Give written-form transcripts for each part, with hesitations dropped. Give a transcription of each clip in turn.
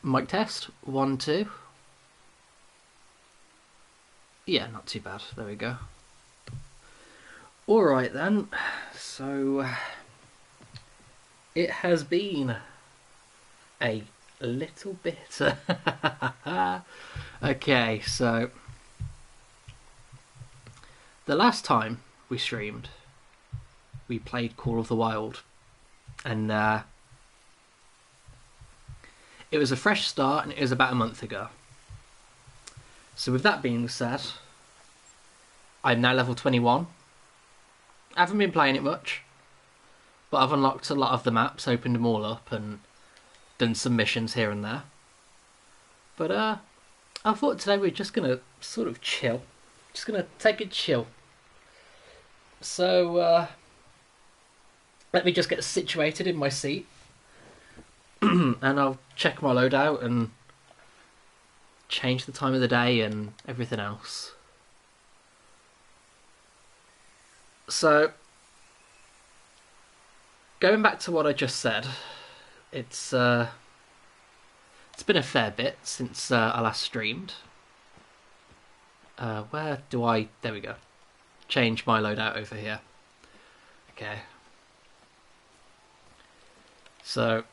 Mic test. 1, 2. Yeah, not too bad. There we go. Alright then. So, it has been a little bit. Okay, so. The last time we streamed, we played Call of the Wild. And it was a fresh start, and it was about a month ago. So, with that being said, I'm now level 21. I haven't been playing it much, but I've unlocked a lot of the maps, opened them all up, and done some missions here and there. But I thought today we're just gonna sort of chill, just gonna take a chill. So let me just get situated in my seat, and I'll check my loadout and change the time of the day and everything else. So, going back to what I just said, it's been a fair bit since I last streamed. Where do I? There we go. Change my loadout over here. Okay. So,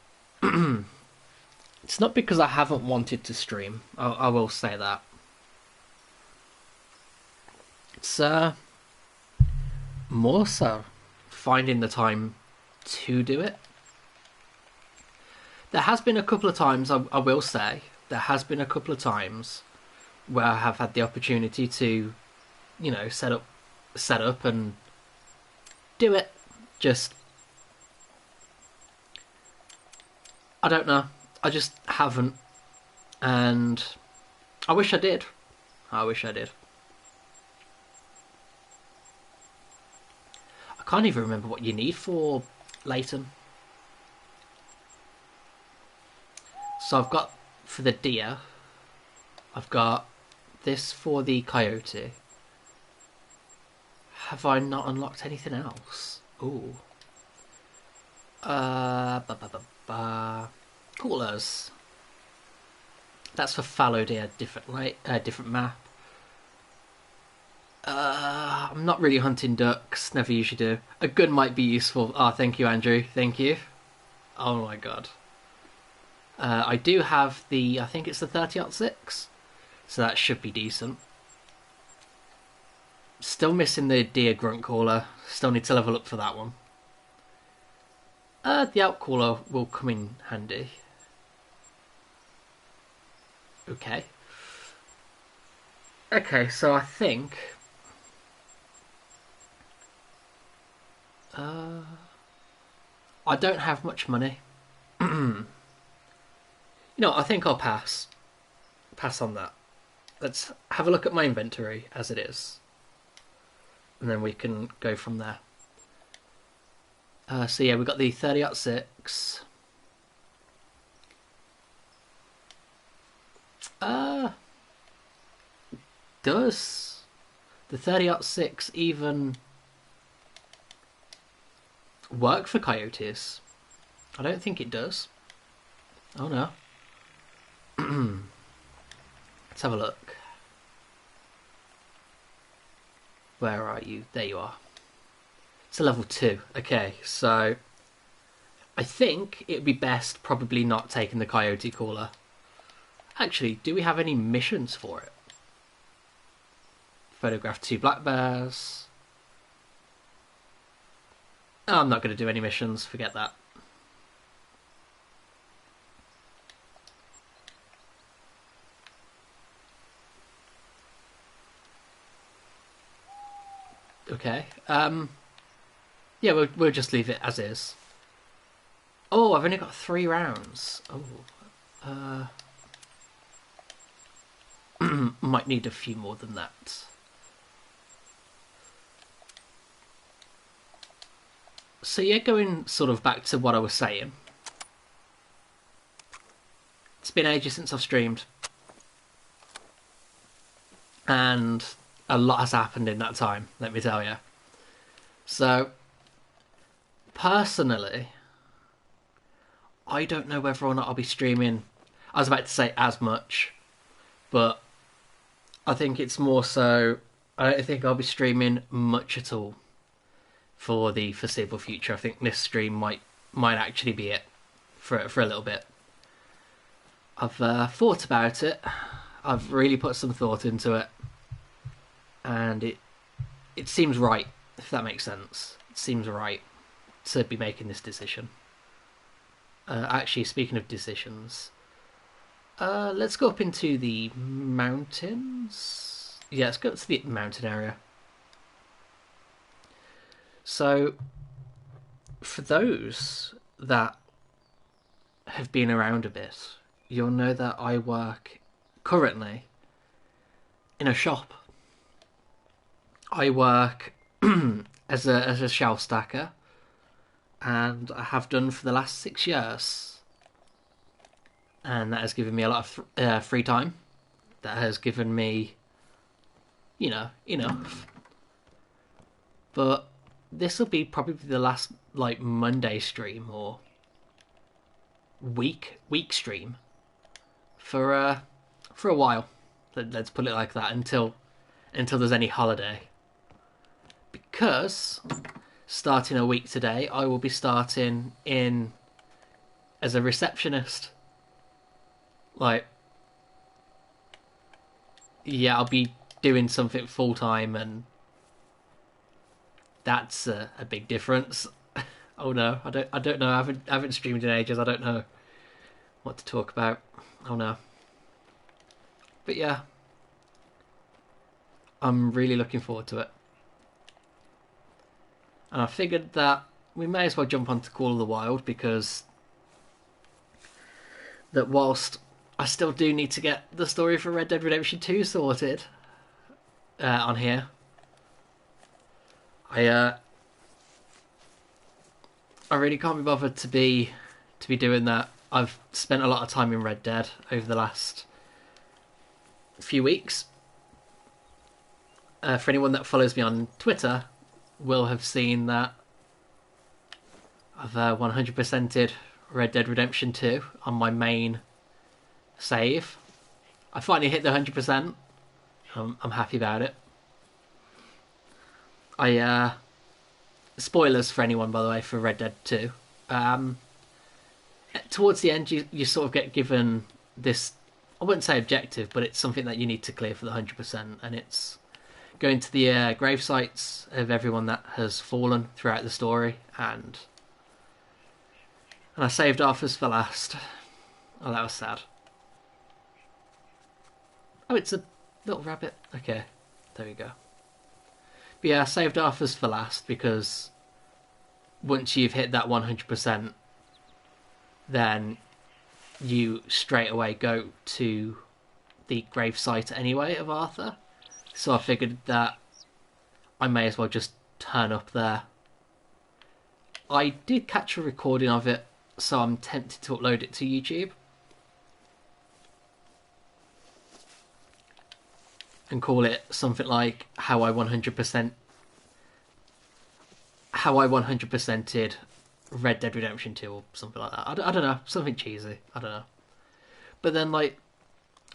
it's not because I haven't wanted to stream. I will say that. It's more so finding the time to do it. There has been a couple of times, I will say, there has been a couple of times where I have had the opportunity to, set up and do it. Just, I don't know. I just haven't, and I wish I did. I wish I did. I can't even remember what you need for Leighton. So I've got, for the deer, I've got this for the coyote. Have I not unlocked anything else? Ooh. Coolers. That's for fallow deer, different map. I'm not really hunting ducks, never usually do. A gun might be useful. Oh, thank you, Andrew. Thank you. Oh my god. I do have I think it's the 30-06, so that should be decent. Still missing the deer grunt caller. Still need to level up for that one. The out caller will come in handy. Okay. Okay, so I think I don't have much money. I think I'll pass. Pass on that. Let's have a look at my inventory as it is, and then we can go from there. So yeah, we've got the 30-06. Does the 30-06 even work for coyotes? I don't think it does. Oh no. Let's have a look. Where are you? There you are. It's a level 2. Okay, so I think it would be best probably not taking the coyote caller. Actually, do we have any missions for it? Photograph 2 black bears. Oh, I'm not going to do any missions. Forget that. Okay. Yeah, we'll just leave it as is. Oh, I've only got 3 rounds. Oh. Might need a few more than that. So yeah, going sort of back to what I was saying. It's been ages since I've streamed. And a lot has happened in that time, let me tell you. So, personally, I don't know whether or not I'll be streaming. I was about to say as much, but I think it's more so. I don't think I'll be streaming much at all for the foreseeable future. I think this stream might actually be it for a little bit. I've thought about it. I've really put some thought into it, and it seems right, if that makes sense. It seems right to be making this decision. Actually, speaking of decisions, let's go up into the mountains. Yeah, let's go to the mountain area. So, for those that have been around a bit, you'll know that I work currently in a shop. I work as a shelf stacker, and I have done for the last 6 years. And that has given me a lot of free time. That has given me, enough. But this will be probably the last like Monday stream or week stream for a while. Let's put it like that until there's any holiday. Because starting a week today, I will be starting in as a receptionist. Like, yeah, I'll be doing something full time, and that's a big difference. Oh no, I don't know. I haven't streamed in ages. I don't know what to talk about. Oh no. But yeah, I'm really looking forward to it. And I figured that we may as well jump onto Call of the Wild, because that whilst I still do need to get the story for Red Dead Redemption 2 sorted on here, I really can't be bothered to be doing that. I've spent a lot of time in Red Dead over the last few weeks. For anyone that follows me on Twitter, will have seen that I've 100%ed Red Dead Redemption 2 on my main save. I finally hit the 100%. I'm happy about it. Spoilers for anyone, by the way, for Red Dead 2. Towards the end, you sort of get given this, I wouldn't say objective, but it's something that you need to clear for the 100%, and it's going to the grave sites of everyone that has fallen throughout the story, and I saved Arthur's for last. Oh, that was sad. Oh, it's a little rabbit. Okay, there we go. But yeah, I saved Arthur's for last, because once you've hit that 100%, then you straight away go to the gravesite anyway of Arthur. So I figured that I may as well just turn up there. I did catch a recording of it, so I'm tempted to upload it to YouTube. And call it something like how I 100%ed Red Dead Redemption 2 or something like that. I don't know, something cheesy. I don't know. But then, like,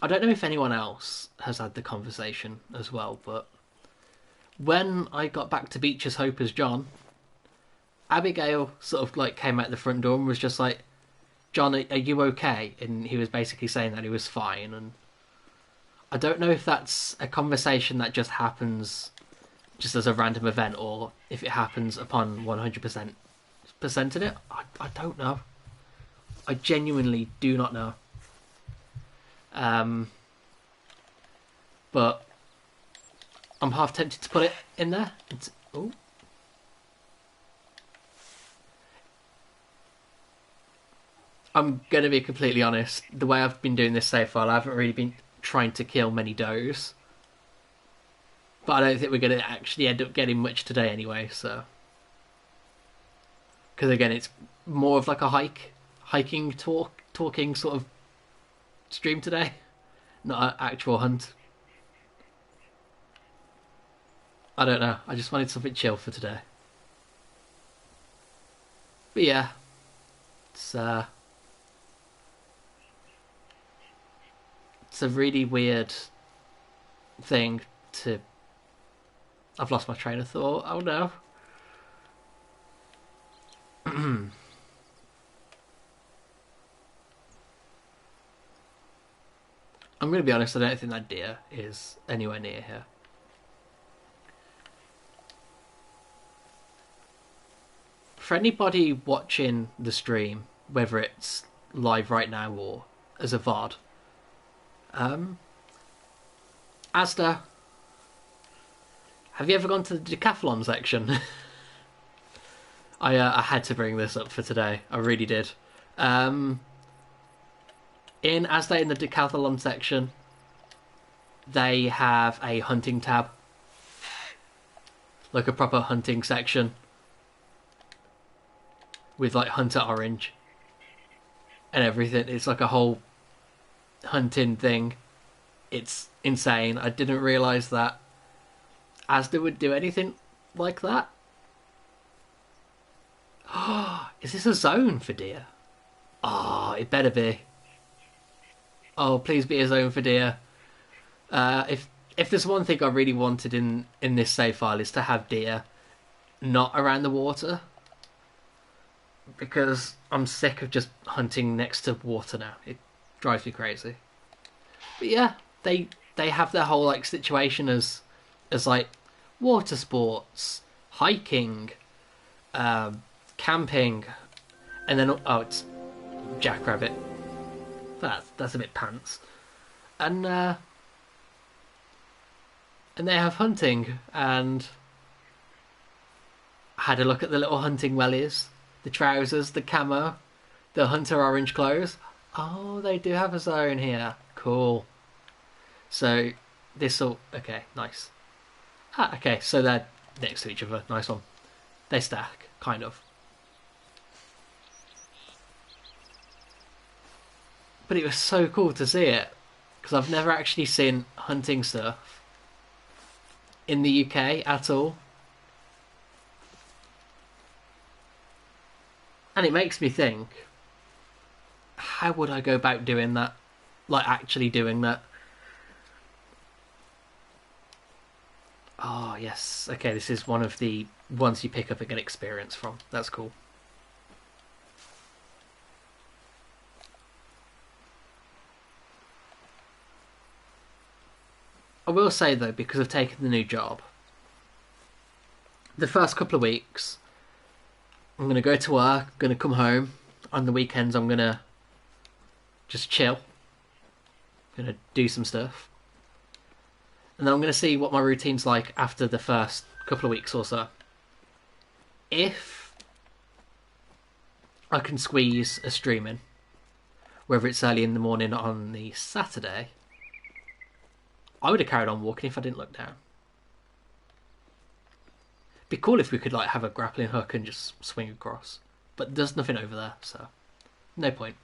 I don't know if anyone else has had the conversation as well, but when I got back to Beecher's Hope as John, Abigail sort of like came out the front door and was just like, "John, are you okay?" And he was basically saying that he was fine. And I don't know if that's a conversation that just happens just as a random event, or if it happens upon 100% of it. I don't know. I genuinely do not know. But I'm half tempted to put it in there. Oh. I'm going to be completely honest. The way I've been doing this so far, I haven't really been trying to kill many does. But I don't think we're going to actually end up getting much today anyway, so. Because again, it's more of like a hiking talking sort of stream today. Not an actual hunt. I don't know. I just wanted something chill for today. But yeah. It's It's a really weird thing to... I've lost my train of thought. Oh no. I'm going to be honest, I don't think that deer is anywhere near here. For anybody watching the stream, whether it's live right now or as a VOD, Asda, have you ever gone to the decathlon section? I had to bring this up for today. I really did. In Asda, in the decathlon section, they have a hunting tab. Like a proper hunting section. With like Hunter Orange. And everything. It's like a whole hunting thing. It's insane. I didn't realise that Asda would do anything like that. Is this a zone for deer? Oh, it better be. Oh, please be a zone for deer. If there's one thing I really wanted in this save file is to have deer not around the water. Because I'm sick of just hunting next to water now. It drives me crazy. But yeah, they have their whole like situation as like water sports, hiking, camping, and then it's jackrabbit. That's a bit pants. And they have hunting, and I had a look at the little hunting wellies, the trousers, the camo, the Hunter Orange clothes. Oh, they do have a zone here. Cool. So this'll... Okay, nice. Okay, so they're next to each other. Nice one. They stack, kind of. But it was so cool to see it, because I've never actually seen hunting stuff in the UK at all. And it makes me think, how would I go about doing that? Like, actually doing that? Oh, yes. Okay, this is one of the ones you pick up and get experience from. That's cool. I will say, though, because I've taken the new job, the first couple of weeks, I'm going to go to work, I'm going to come home. On the weekends, I'm going to just chill. I'm going to do some stuff. And then I'm going to see what my routine's like after the first couple of weeks or so. If I can squeeze a stream in, whether it's early in the morning on the Saturday, I would have carried on walking if I didn't look down. Be cool if we could like have a grappling hook and just swing across, but there's nothing over there, so no point.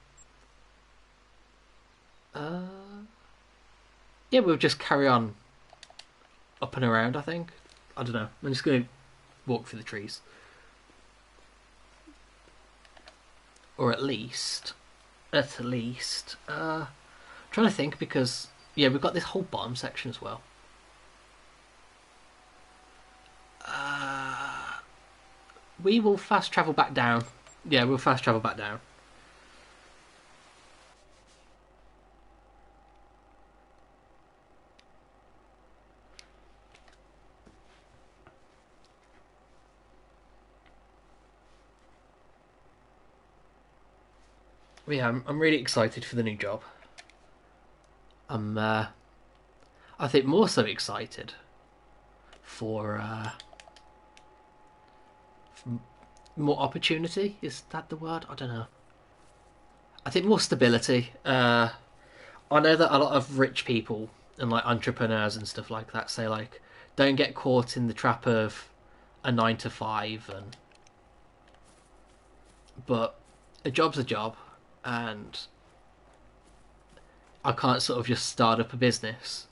Yeah, we'll just carry on up and around. I think. I don't know. I'm just going to walk through the trees, or at least, trying to think, because yeah, we've got this whole bottom section as well. We will fast travel back down. Yeah, we'll fast travel back down. Yeah, I'm really excited for the new job. I think more so excited for more opportunity. Is that the word? I don't know. I think more stability. I know that a lot of rich people and like entrepreneurs and stuff like that say like, don't get caught in the trap of a 9 to 5, but a job's a job, and I can't sort of just start up a business.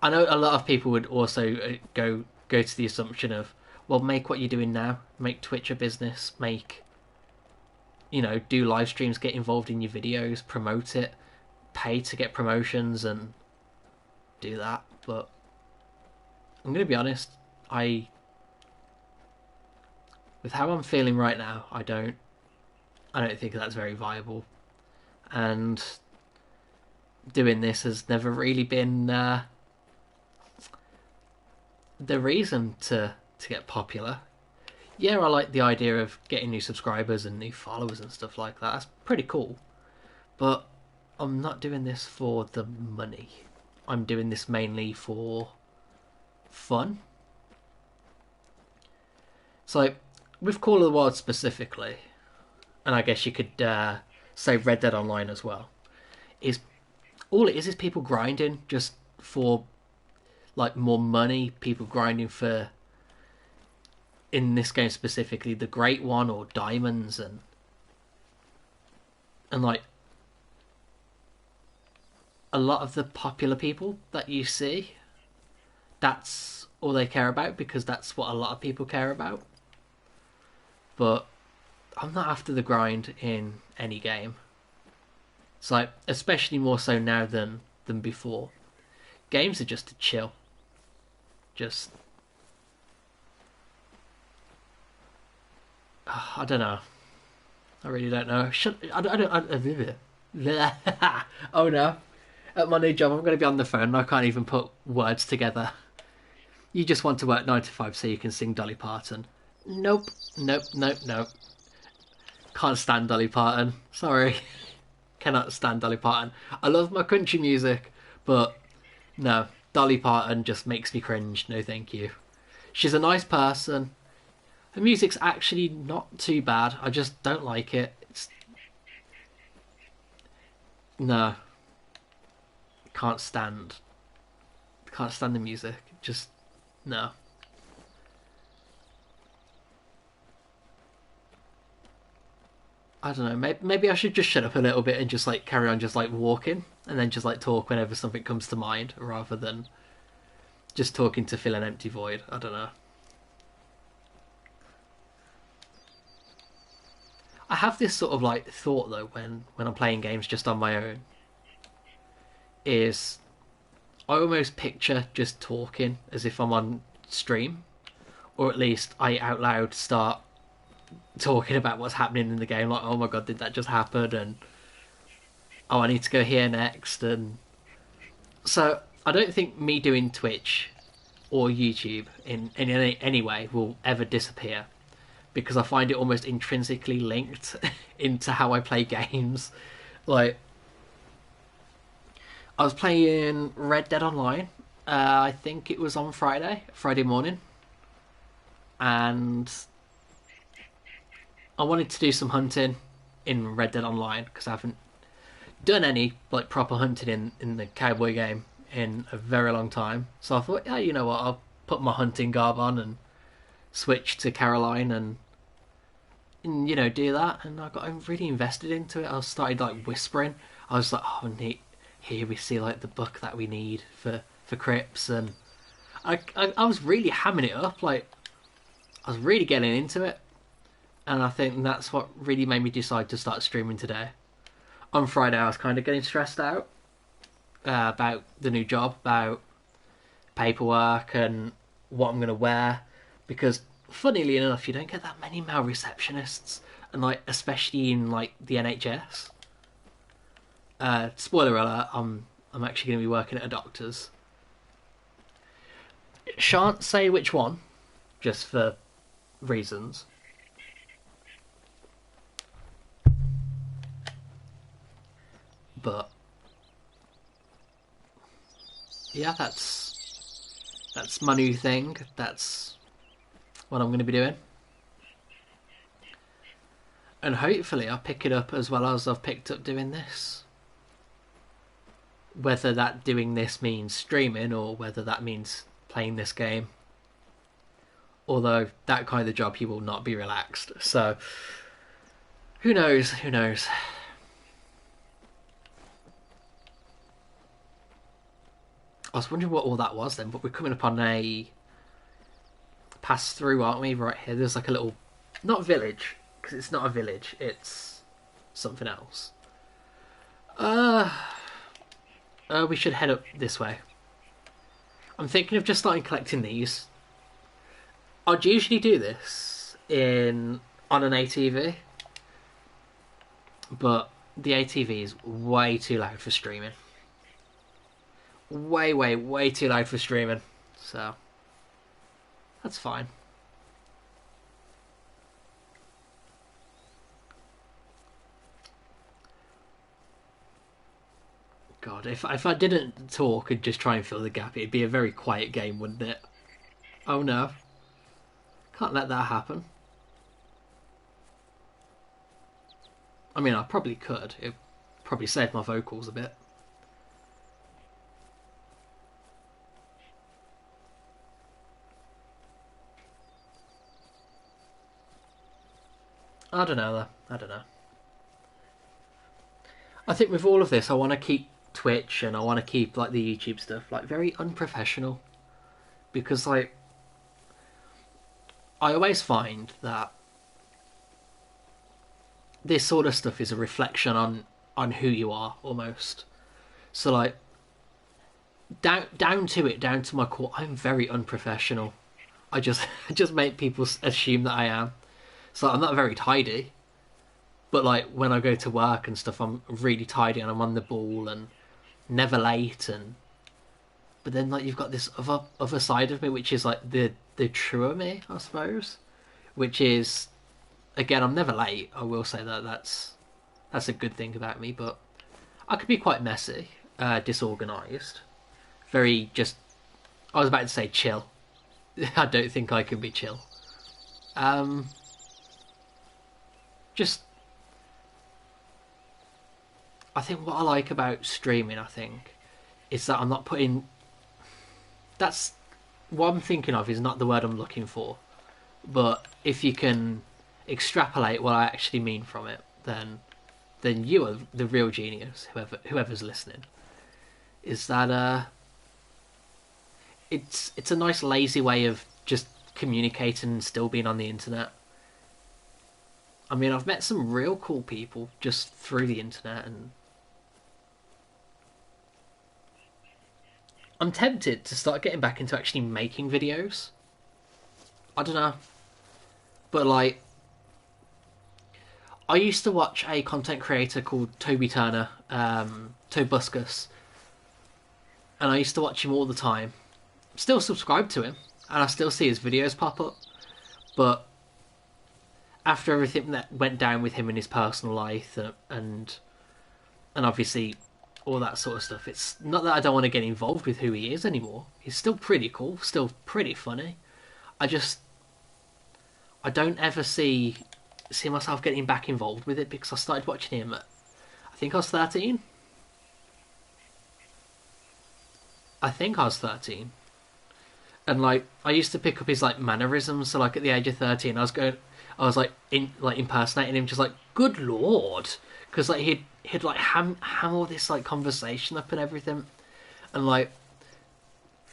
I know a lot of people would also go to the assumption of, well, make what you're doing now. Make Twitch a business. Make, do live streams, get involved in your videos, promote it. pay to get promotions and do that, but I'm going to be honest, with how I'm feeling right now, I don't think that's very viable. And doing this has never really been the reason to get popular. Yeah, I like the idea of getting new subscribers and new followers and stuff like that. That's pretty cool. But I'm not doing this for the money. I'm doing this mainly for fun. So, with Call of the Wild specifically, and I guess you could say Red Dead Online as well, is all it is people grinding just for like more money. People grinding for, in this game specifically, the Great One or diamonds and like a lot of the popular people that you see, that's all they care about because that's what a lot of people care about. But I'm not after the grind in any game. It's like, especially more so now than before. Games are just to chill. Just, I don't know. I really don't know. Oh no. At my new job, I'm going to be on the phone and I can't even put words together. You just want to work 9 to 5 so you can sing Dolly Parton. Nope. Can't stand Dolly Parton. Sorry. Cannot stand Dolly Parton. I love my country music, but no. Dolly Parton just makes me cringe. No thank you. She's a nice person. Her music's actually not too bad. I just don't like it. No. Can't stand the music. Just no. I don't know. Maybe I should just shut up a little bit and just like carry on, just like walking, and then just like talk whenever something comes to mind, rather than just talking to fill an empty void. I don't know. I have this sort of like thought though when I'm playing games just on my own. Is I almost picture just talking as if I'm on stream, or at least I out loud start talking about what's happening in the game, like, oh my god, did that just happen, and oh, I need to go here next. And so I don't think me doing Twitch or YouTube in any way will ever disappear, because I find it almost intrinsically linked into how I play games. Like, I was playing Red Dead Online, I think it was on Friday morning, and I wanted to do some hunting in Red Dead Online because I haven't done any like proper hunting in the cowboy game in a very long time. So I thought, yeah, you know what, I'll put my hunting garb on and switch to Caroline and you know, do that. And I'm really invested into it. I started like whispering. I was like, oh neat, here we see like the book that we need for Crips, and I was really hamming it up. Like, I was really getting into it. And I think that's what really made me decide to start streaming today. On Friday, I was kind of getting stressed out about the new job, about paperwork and what I'm going to wear. Because, funnily enough, you don't get that many male receptionists. And, like, especially in, like, the NHS. Spoiler alert, I'm actually going to be working at a doctor's. Shan't say which one, just for reasons. But yeah, that's my new thing. That's what I'm going to be doing, and hopefully I'll pick it up as well as I've picked up doing this. Whether that doing this means streaming or whether that means playing this game. Although that kind of job, you will not be relaxed. So who knows? Who knows? I was wondering what all that was then, but we're coming upon a pass through, aren't we? Right here, there's like a little, not village, because it's not a village, it's something else. We should head up this way. I'm thinking of just starting collecting these. I'd usually do this on an ATV, but the ATV is way too loud for streaming. Way, way, way too loud for streaming. So, that's fine. God, if I didn't talk and just try and fill the gap, it'd be a very quiet game, wouldn't it? Oh no. Can't let that happen. I mean, I probably could. It probably saved my vocals a bit. I don't know, though. I don't know. I think with all of this, I want to keep Twitch and I want to keep like the YouTube stuff like very unprofessional, because like I always find that this sort of stuff is a reflection on who you are almost. So like down to my core, I'm very unprofessional. I just I just make people assume that I am. So I'm not very tidy, but like when I go to work and stuff, I'm really tidy and I'm on the ball and never late. And but then like you've got this other side of me, which is like the truer me, I suppose, which is, again, I'm never late. I will say that that's a good thing about me, but I could be quite messy, disorganised, very just. I was about to say chill. I don't think I can be chill. Just, I think what I like about streaming, I think, is that I'm not putting. That's what I'm thinking of is not the word I'm looking for, but if you can extrapolate what I actually mean from it, then you are the real genius. Whoever's listening, is that it's a nice lazy way of just communicating and still being on the internet. I mean, I've met some real cool people just through the internet, and I'm tempted to start getting back into actually making videos. I don't know, but like, I used to watch a content creator called Toby Turner, Tobuscus, and I used to watch him all the time. Still subscribed to him, and I still see his videos pop up, but after everything that went down with him in his personal life and obviously all that sort of stuff, it's not that I don't want to get involved with who he is anymore. He's still pretty cool, still pretty funny. I don't ever see myself getting back involved with it, because I started watching him at, I think I was 13. And like I used to pick up his like mannerisms. So like at the age of 13, I was like impersonating him, just like, good lord, because like he'd like ham all this like conversation up and everything, and like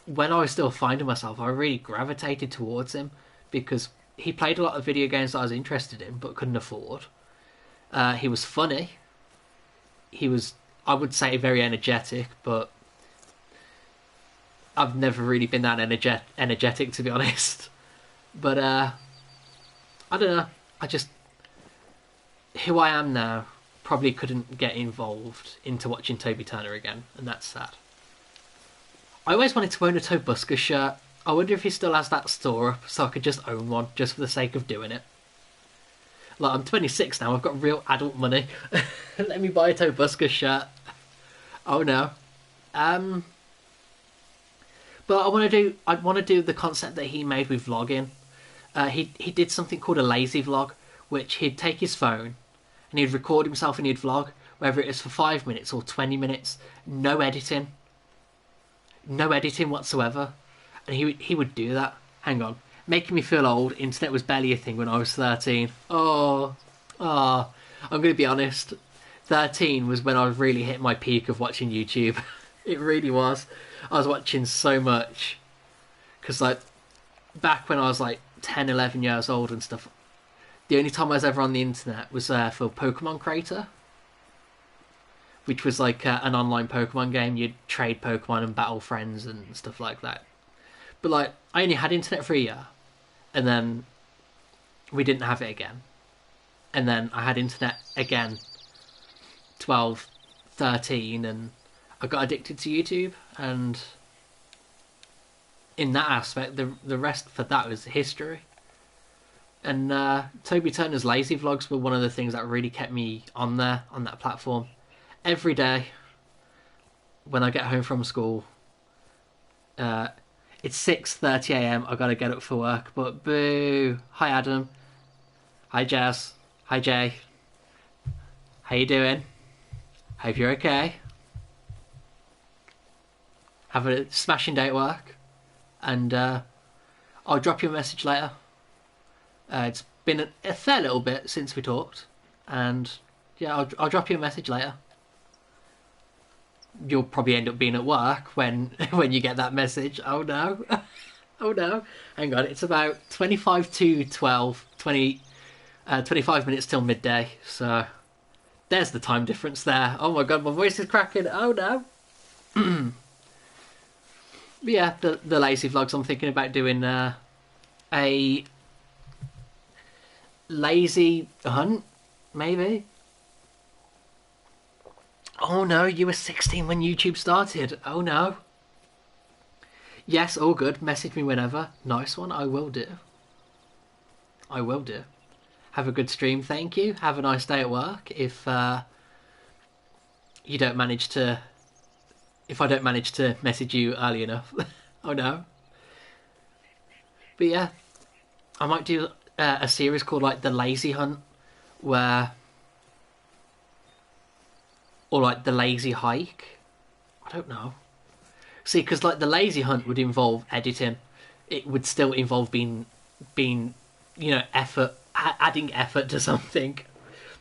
when I was still finding myself, I really gravitated towards him because he played a lot of video games that I was interested in but couldn't afford. He was funny. He was, I would say, very energetic, but I've never really been that energetic, to be honest. But I don't know. I just, who I am now, probably couldn't get involved into watching Toby Turner again, and that's sad. I always wanted to own a Tobuscus shirt. I wonder if he still has that store up, so I could just own one, just for the sake of doing it. Like, I'm 26 now, I've got real adult money. Let me buy a Tobuscus shirt. Oh no. But I want to do the concept that he made with vlogging. He did something called a lazy vlog, which he'd take his phone and he'd record himself and he'd vlog, whether it is for 5 minutes or 20 minutes, no editing whatsoever. And he would do that. Hang on, making me feel old. Internet was barely a thing when I was 13. I'm going to be honest. 13 was when I really hit my peak of watching YouTube. It really was. I was watching so much. Because, like, back when I was, like, 10, 11 years old and stuff, the only time I was ever on the internet was for Pokemon Creator. which was like an online Pokemon game. You'd trade Pokemon and battle friends and stuff like that. But like, I only had internet for a year, and then we didn't have it again. And then I had internet again, 12, 13, and I got addicted to YouTube. And in that aspect, the rest for that was history. And Toby Turner's lazy vlogs were one of the things that really kept me on there, on that platform. Every day, when I get home from school, it's 6:30 a.m. I gotta get up for work. But boo! Hi Adam. Hi Jazz. Hi Jay. How you doing? Hope you're okay. Have a smashing day at work, and I'll drop you a message later. It's been a fair little bit since we talked, and yeah, I'll drop you a message later. You'll probably end up being at work when when you get that message. Oh no. Oh no. Hang on, it's about 25 to 12, 25 minutes till midday, so there's the time difference there. Oh my god, my voice is cracking. Oh no. Yeah, the lazy vlogs, I'm thinking about doing a lazy hunt, maybe. Oh no, you were 16 when YouTube started. Oh no. Yes, all good. Message me whenever. Nice one, I will do. I will do. Have a good stream, thank you. Have a nice day at work. If you don't manage to... If I don't manage to message you early enough. Oh no. But yeah, I might do a series called like The Lazy Hunt, where... Or like The Lazy Hike. I don't know. See, because like The Lazy Hunt would involve editing. It would still involve being you know, adding effort to something,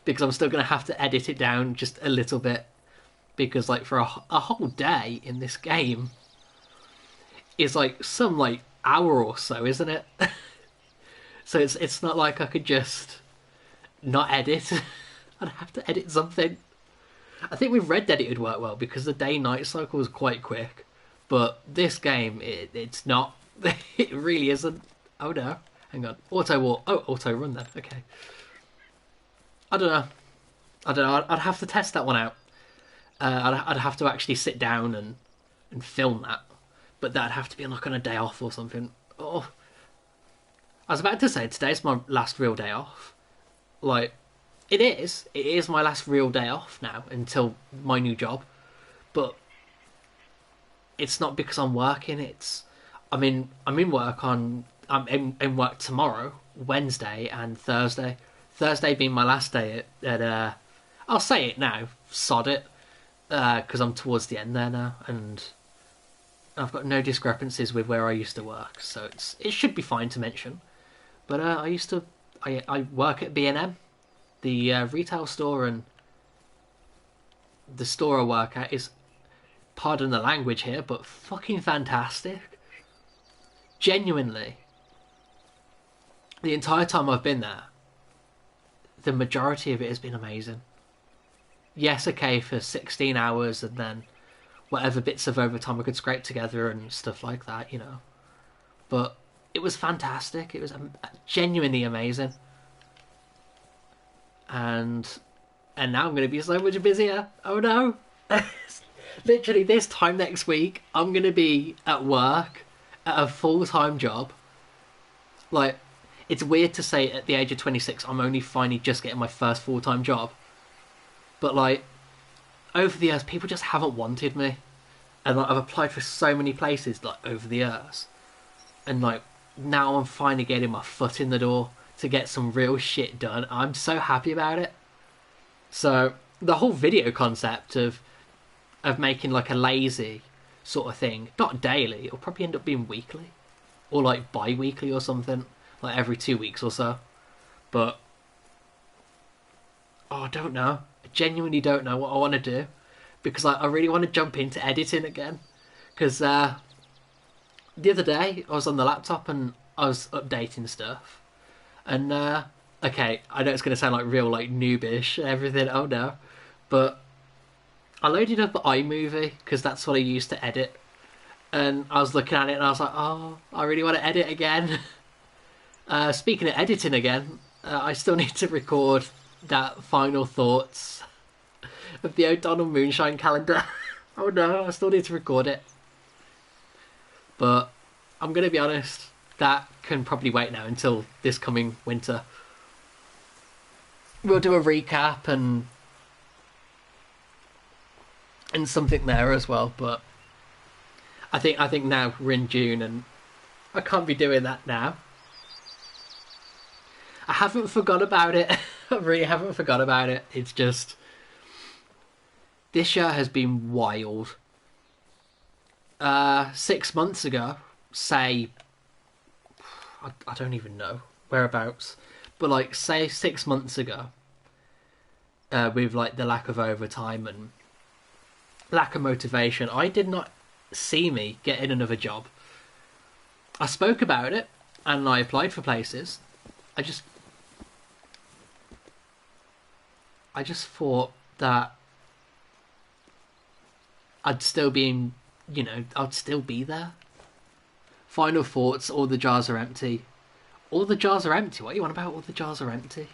because I'm still going to have to edit it down just a little bit, because like for a whole day in this game is like some like hour or so, isn't it? So it's not like I could just not edit. I'd have to edit something. I think with Red Dead it would work well because the day-night cycle was quite quick, but this game it's not. It really isn't. Oh no. Hang on. Auto walk. Oh, auto run then. Okay. I don't know. I'd have to test that one out. I'd have to actually sit down and film that. But that'd have to be like on a day off or something. Oh. I was about to say, today's my last real day off. Like, it is my last real day off now until my new job. But it's not because I'm working, I'm in work on... I'm in work tomorrow, Wednesday, and Thursday. Thursday being my last day at I'll say it now, sod it, because I'm towards the end there now, and I've got no discrepancies with where I used to work, so it should be fine to mention. But I work at B&M, the retail store, and the store I work at is, pardon the language here, but fucking fantastic. Genuinely. The entire time I've been there, the majority of it has been amazing. Yes, okay, for 16 hours and then whatever bits of overtime I could scrape together and stuff like that, you know. But it was fantastic. It was genuinely amazing. And now I'm going to be so much busier. Oh no. Literally this time next week, I'm going to be at work at a full-time job. Like, it's weird to say at the age of 26 I'm only finally just getting my first full-time job. But like, over the years, people just haven't wanted me. And like, I've applied for so many places like over the years. And like, now I'm finally getting my foot in the door to get some real shit done. I'm so happy about it. So the whole video concept of making like a lazy sort of thing, not daily, it'll probably end up being weekly. Or like bi-weekly or something. Like every 2 weeks or so. But I don't know. I genuinely don't know what I want to do. Because I really want to jump into editing again. Because the other day, I was on the laptop and I was updating stuff. And, okay, I know it's going to sound like real, like, noobish and everything. Oh, no. But I loaded up iMovie because that's what I used to edit. And I was looking at it and I was like, oh, I really want to edit again. Speaking of editing again, I still need to record that final thoughts of the O'Donnell Moonshine calendar. Oh no, I still need to record it. But I'm going to be honest, that can probably wait now until this coming winter. We'll do a recap and something there as well, but I think now we're in June and I can't be doing that now. I haven't forgot about it. I really haven't forgot about it. It's just this year has been wild. 6 months ago, say, I don't even know whereabouts, but like say 6 months ago, with like the lack of overtime and lack of motivation, I did not see me getting another job. I spoke about it and I applied for places. I just thought that I'd still be in, I'd still be there. Final thoughts, all the jars are empty. All the jars are empty? What are you on about? All the jars are empty?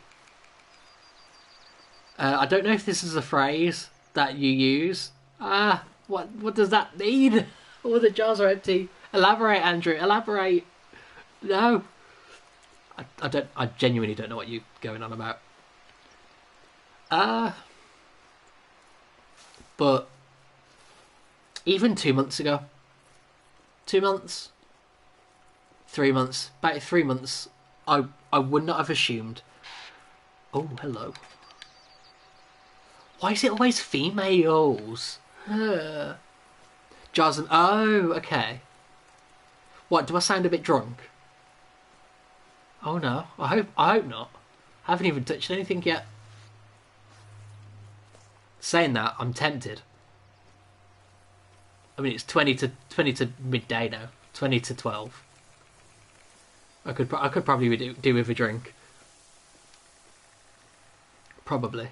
I don't know if this is a phrase that you use. What does that mean? All the jars are empty. Elaborate, Andrew. Elaborate. No. I genuinely don't know what you're going on about. But even 2 months ago, 2 months, 3 months, about 3 months, I would not have assumed. Oh, hello. Why is it always females? Jars and... Oh, okay. What, do I sound a bit drunk? Oh no, I hope not. I haven't even touched anything yet. Saying that, I'm tempted. I mean, it's 20 to midday now. 20 to 12. I could probably do with a drink. Probably.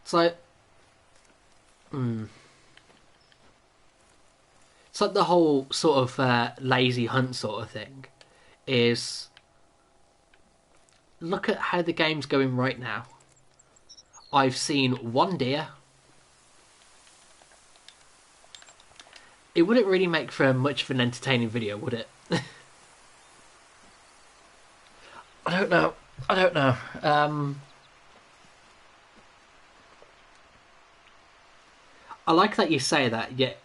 It's like... It's like the whole sort of lazy hunt sort of thing is... Look at how the game's going right now. I've seen one deer. It wouldn't really make for much of an entertaining video, would it? I don't know. I like that you say that, yet...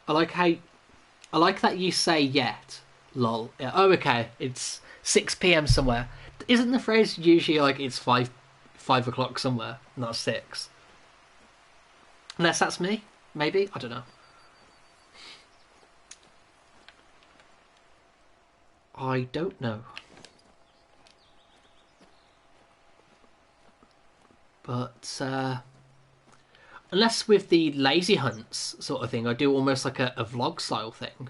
I like that you say yet, lol. Yeah, oh, okay, it's 6 PM somewhere. Isn't the phrase usually like it's 5 o'clock somewhere, not 6? Unless that's me, maybe? I don't know. I don't know. But, unless with the lazy hunts sort of thing, I do almost like a vlog style thing.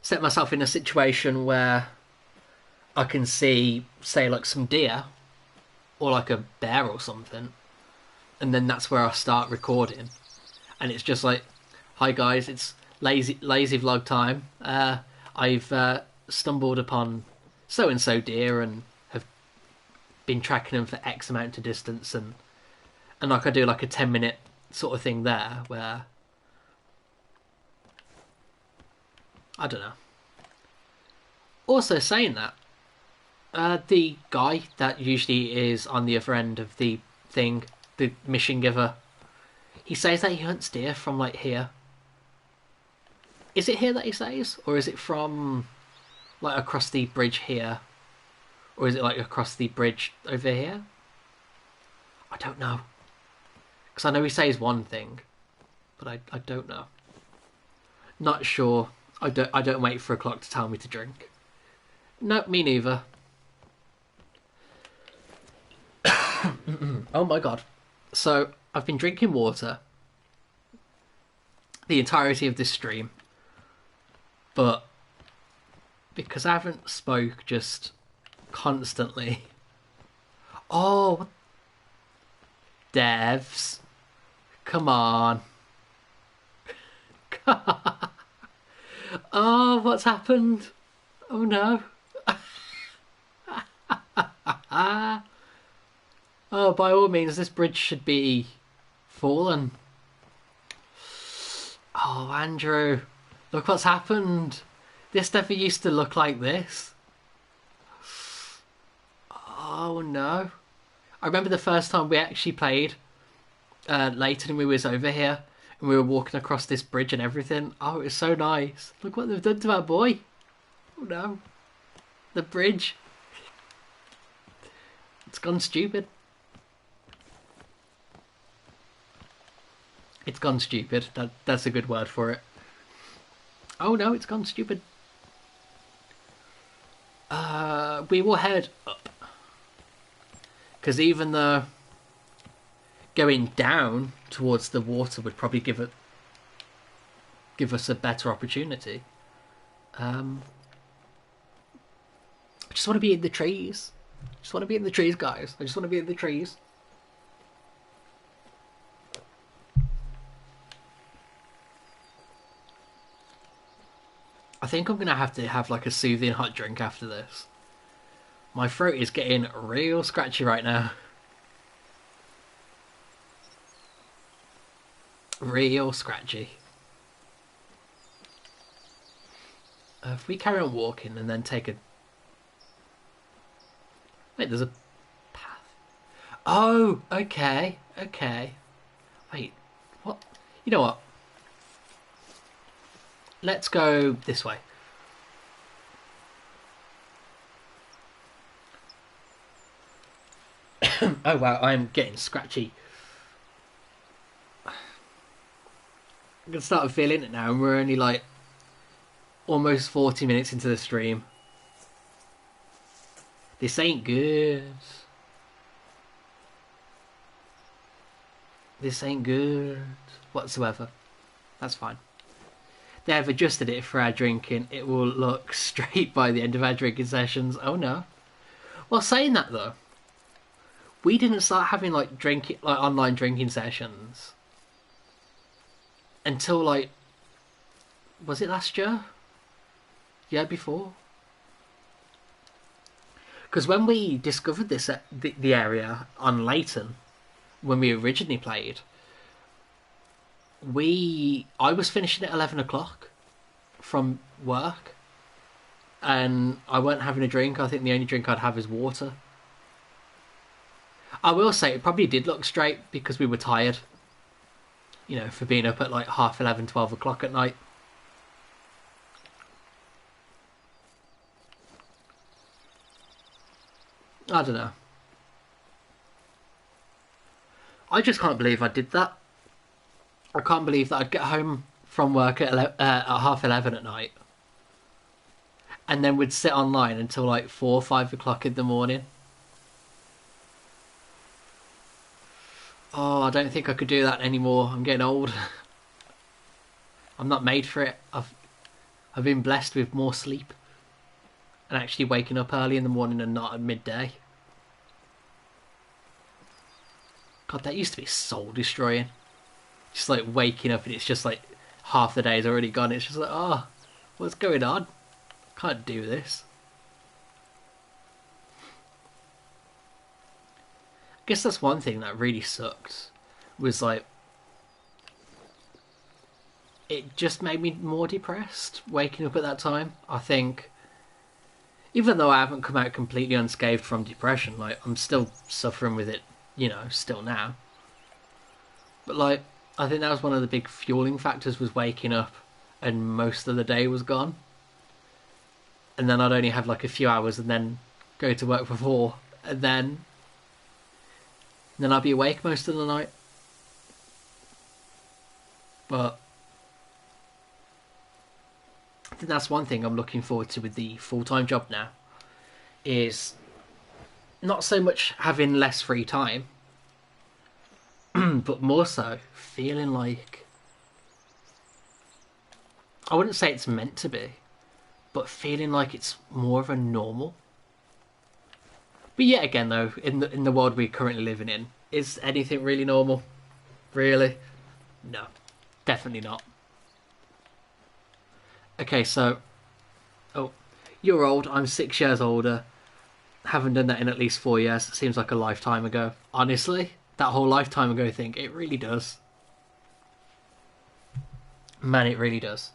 Set myself in a situation where I can see, say, like some deer or like a bear or something, and then that's where I start recording. And it's just like, hi guys, it's lazy vlog time. I've stumbled upon so and so deer and have been tracking them for X amount of distance, and like I do like a 10-minute sort of thing there where I don't know. Also saying that, the guy that usually is on the other end of the thing, the mission giver, he says that he hunts deer from like here. Is it here that he says? Or is it from like across the bridge here? Or is it like across the bridge over here? I don't know. Because I know he says one thing, but I don't know. Not sure. I don't wait for a clock to tell me to drink. No, me neither. Oh my god. So, I've been drinking water the entirety of this stream, but because I haven't spoke just constantly Oh, devs. Come on. Oh, what's happened? Oh no. Oh, by all means, this bridge should be fallen. Oh, Andrew. Look what's happened. This never used to look like this. Oh no. I remember the first time we actually played later and we was over here and we were walking across this bridge and everything. Oh, it was so nice. Look what they've done to our boy. Oh no. The bridge. It's gone stupid. It's gone stupid. That's a good word for it. Oh no, it's gone stupid. We will head up. Because even though going down towards the water would probably give us a better opportunity. I just want to be in the trees. I just want to be in the trees, guys. I just want to be in the trees. I think I'm going to have like a soothing hot drink after this. My throat is getting real scratchy right now. Real scratchy. If we carry on walking and then take a... Wait, there's a path. Oh, okay, okay. Wait, what? You know what? Let's go this way. Oh wow, I'm getting scratchy. I can start feeling it now, and we're only like almost 40 minutes into the stream. This ain't good. This ain't good whatsoever. That's fine. They've adjusted it for our drinking. It will look straight by the end of our drinking sessions. Oh no. Well, saying that though, we didn't start having like online drinking sessions until like, was it last year? Yeah, before. Because when we discovered this the area on Leighton, when we originally played, I was finishing at 11 o'clock from work, and I weren't having a drink. I think the only drink I'd have is water. I will say it probably did look straight because we were tired, you know, for being up at like 11:30, 12 o'clock at night. I don't know. I just can't believe I did that. I can't believe that I'd get home from work at 11:30 at night, and then would sit online until like 4 or 5 o'clock in the morning. Oh, I don't think I could do that anymore. I'm getting old. I'm not made for it. I've been blessed with more sleep and actually waking up early in the morning and not at midday. God, that used to be soul destroying. Just like waking up and it's just like half the day is already gone. It's just like, oh, what's going on? Can't do this. I guess that's one thing that really sucked. Was like, it just made me more depressed waking up at that time. I think, even though I haven't come out completely unscathed from depression, like I'm still suffering with it, you know, still now. But like, I think that was one of the big fueling factors, was waking up and most of the day was gone. And then I'd only have like a few hours and then go to work for 4, and then I'd be awake most of the night. But I think that's one thing I'm looking forward to with the full-time job now, is not so much having less free time, but more so feeling like, I wouldn't say it's meant to be, but feeling like it's more of a normal. But yet again, though, in the world we're currently living in, is anything really normal? Really? No, definitely not. Okay, so, oh, you're old. I'm 6 years older. Haven't done that in at least 4 years. It seems like a lifetime ago. Honestly, that whole lifetime ago thing, it really does. Man, it really does.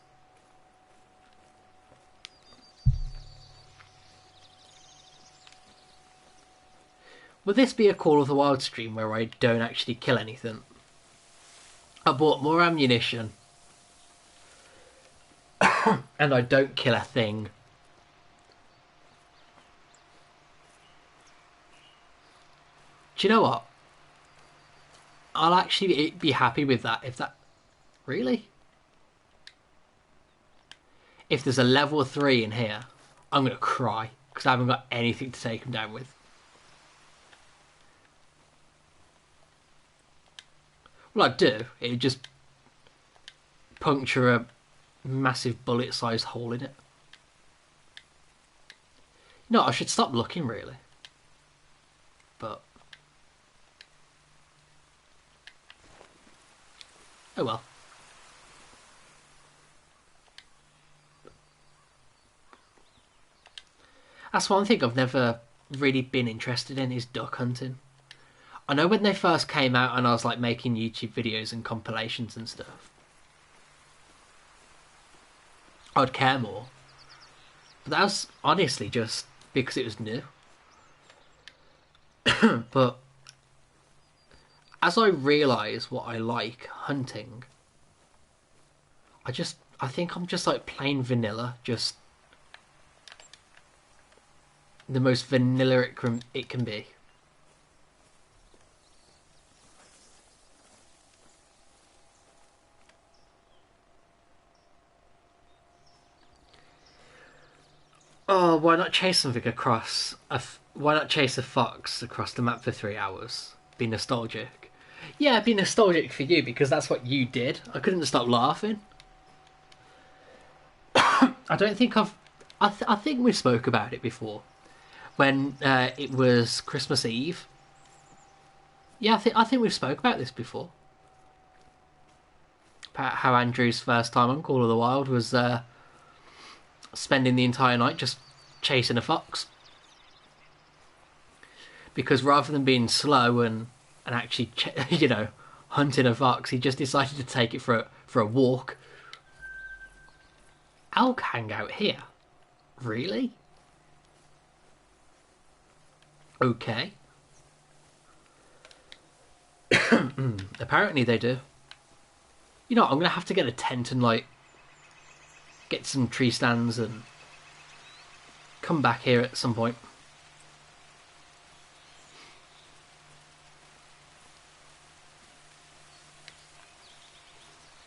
Will this be a Call of the Wild stream where I don't actually kill anything? I bought more ammunition. And I don't kill a thing. Do you know what? I'll actually be happy with that if that... Really? If there's a level 3 in here, I'm going to cry. Because I haven't got anything to take him down with. Well, I'd do. It'd just puncture a massive bullet-sized hole in it. No, I should stop looking, really. But... oh well. That's one thing I've never really been interested in, is duck hunting. I know when they first came out and I was like making YouTube videos and compilations and stuff, I'd care more. But that was honestly just because it was new. But as I realise what I like hunting, I think I'm just like plain vanilla, just the most vanilla it can be. Oh, why not chase something across why not chase a fox across the map for 3 hours? Be nostalgic. Yeah, be nostalgic for you because that's what you did. I couldn't stop laughing. I don't think I think we spoke about it before when it was Christmas Eve. Yeah, I think we've spoke about this before. About how Andrew's first time on Call of the Wild was spending the entire night just chasing a fox. Because rather than being slow and actually, hunting a fox, he just decided to take it for a walk. Elk hang out here? Really? Okay. Apparently they do. You know what, I'm going to have to get a tent and, like, get some tree stands and come back here at some point.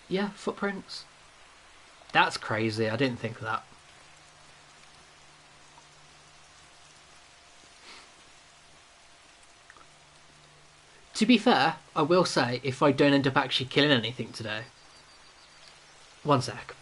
Yeah, footprints. That's crazy. I didn't think of that. To be fair, I will say, if I don't end up actually killing anything today... One sec.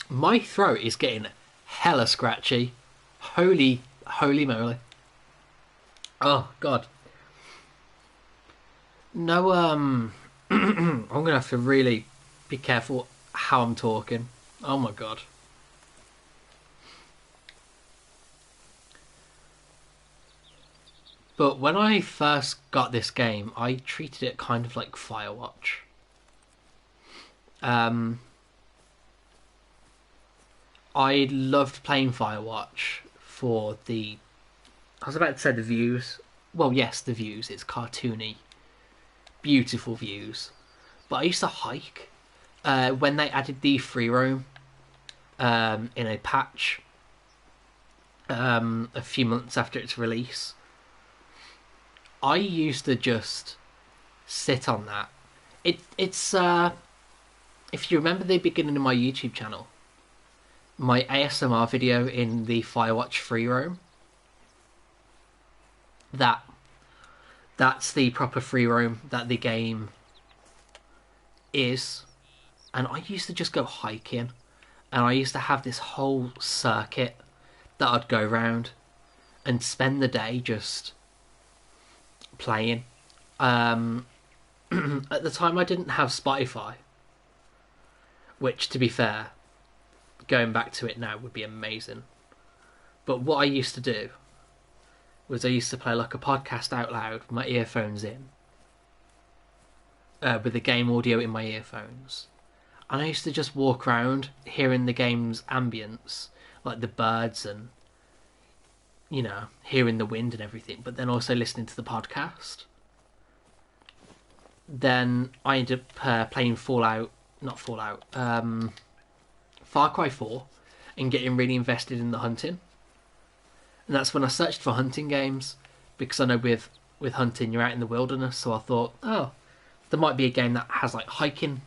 My throat is getting hella scratchy. Holy moly. Oh, God. No, I'm gonna have to really be careful how I'm talking. Oh my God. But when I first got this game, I treated it kind of like Firewatch. I loved playing Firewatch for the... I was about to say the views. Well, yes, the views. It's cartoony. Beautiful views. But I used to hike. When they added the free roam in a patch a few months after its release, I used to just sit on that. It's if you remember the beginning of my YouTube channel, my ASMR video in the Firewatch free roam, that That's the proper free roam that the game is. And I used to just go hiking, and I used to have this whole circuit that I'd go round and spend the day just playing. At the time, I didn't have Spotify, which, to be fair, going back to it now would be amazing. But what I used to do was I used to play like a podcast out loud with my earphones in, with the game audio in my earphones. And I used to just walk around hearing the game's ambience, like the birds and, hearing the wind and everything, but then also listening to the podcast. Then I ended up playing Far Cry 4, and getting really invested in the hunting. And that's when I searched for hunting games, because I know with hunting you're out in the wilderness, so I thought, oh, there might be a game that has like hiking.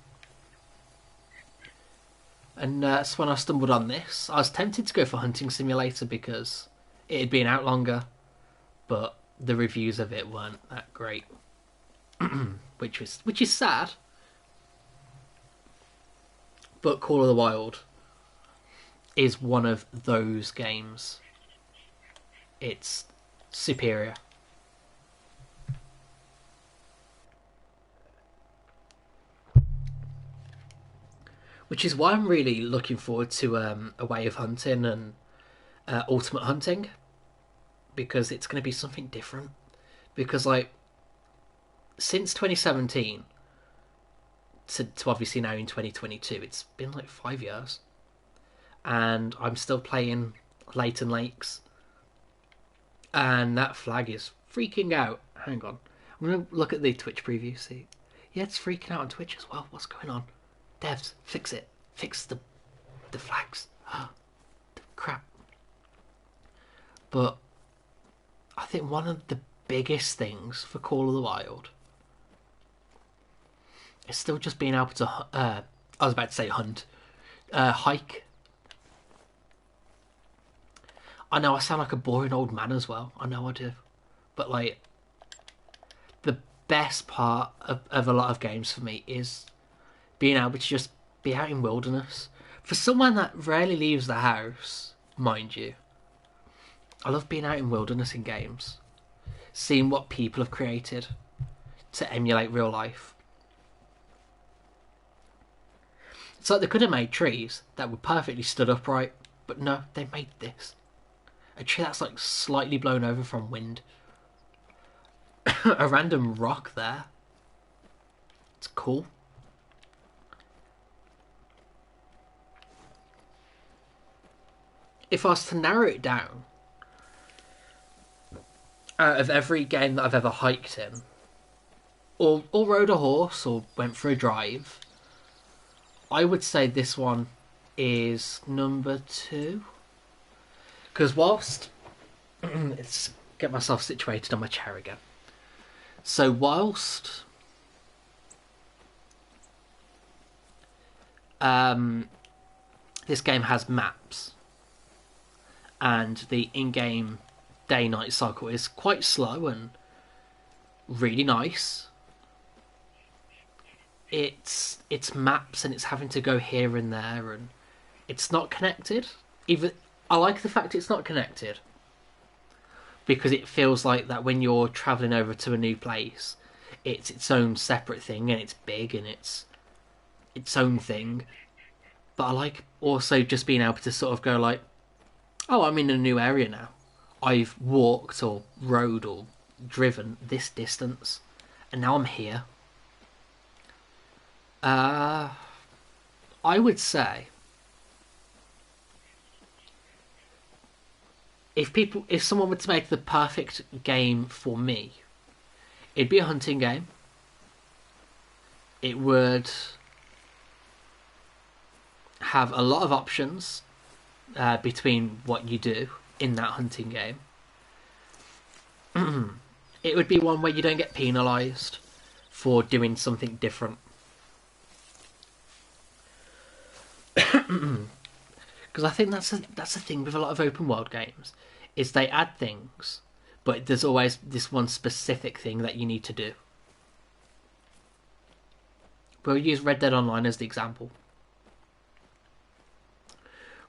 And that's when I stumbled on this. I was tempted to go for Hunting Simulator because it had been out longer, but the reviews of it weren't that great, which is sad. But Call of the Wild is one of those games. It's superior. Which is why I'm really looking forward to A Way of Hunting and Ultimate Hunting, because it's going to be something different. Because since 2017 to obviously now in 2022, it's been like 5 years, and I'm still playing Leighton Lakes, and that flag is freaking out. Hang on, I'm going to look at the Twitch preview. See, yeah, it's freaking out on Twitch as well. What's going on? Devs, fix it. Fix the flags. Crap. But I think one of the biggest things for Call of the Wild is still just being able to, I was about to say hunt, hike. I know I sound like a boring old man as well. I know I do. But the best part of a lot of games for me is being able to just be out in wilderness. For someone that rarely leaves the house, mind you, I love being out in wilderness in games. Seeing what people have created to emulate real life. It's like they could have made trees that were perfectly stood upright, but no, they made this. A tree that's like slightly blown over from wind. A random rock there. It's cool. If I was to narrow it down, out of every game that I've ever hiked in, or rode a horse, or went for a drive, I would say this one is number 2. Because whilst... let's get myself situated on my chair again. So whilst... this game has maps, and the in-game day-night cycle is quite slow and really nice. It's maps, and it's having to go here and there, and it's not connected. I like the fact it's not connected, because it feels like that when you're travelling over to a new place, it's its own separate thing, and it's big, and it's its own thing. But I like also just being able to sort of go like, oh, I'm in a new area now. I've walked or rode or driven this distance, and now I'm here. I would say if someone were to make the perfect game for me, it'd be a hunting game. It would have a lot of options between what you do in that hunting game. It would be one where you don't get penalised for doing something different. Because I think that's the thing with a lot of open world games, is they add things, but there's always this one specific thing that you need to do. We'll use Red Dead Online as the example.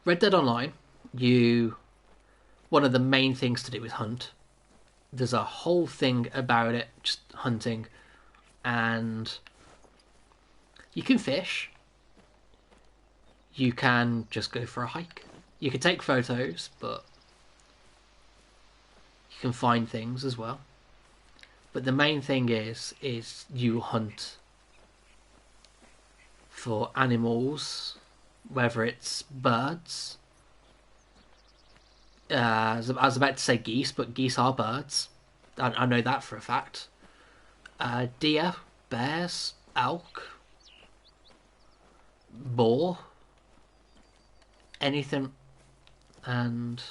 Red Dead Online, one of the main things to do is hunt. There's a whole thing about it, just hunting, and you can fish. You can just go for a hike. You can take photos, but you can find things as well. But the main thing is you hunt for animals, whether it's birds. I was about to say geese, but geese are birds. I know that for a fact. Deer, bears, elk, boar, anything, and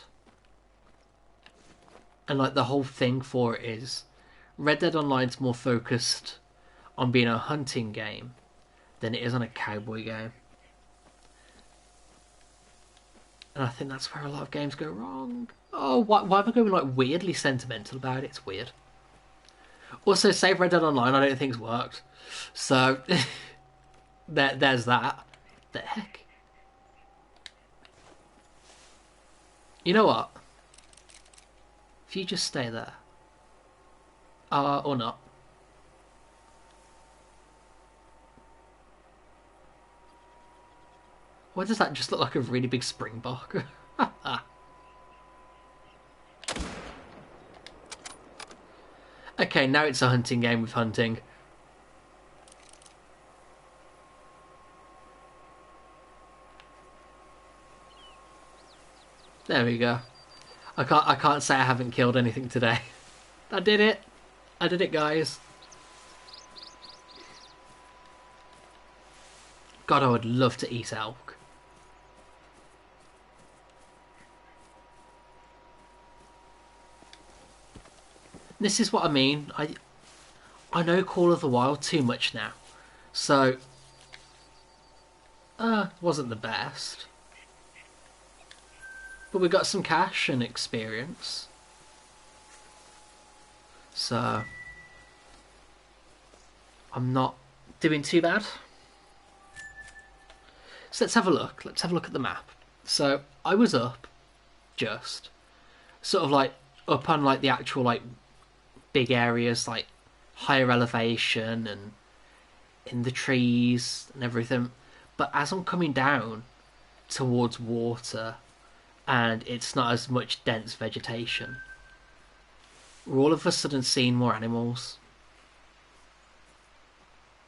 like the whole thing for it is Red Dead Online's more focused on being a hunting game than it is on a cowboy game. And I think that's where a lot of games go wrong. Oh, why am I going like weirdly sentimental about it? It's weird. Also, Save Red Dead Online, I don't think's worked. So, there's that. The heck? You know what? If you just stay there. Or not. Why does that just look like a really big springbok? Okay, now it's a hunting game with hunting. There we go. I can't say I haven't killed anything today. I did it. I did it, guys. God, I would love to eat elk. This is what I mean. I know Call of the Wild too much now. So, wasn't the best. But we got some cash and experience. So, I'm not doing too bad. So let's have a look. Let's have a look at the map. So, I was up, just, sort of like, up on like the actual like big areas, like higher elevation and in the trees and everything. But as I'm coming down towards water and it's not as much dense vegetation, we're all of a sudden seeing more animals.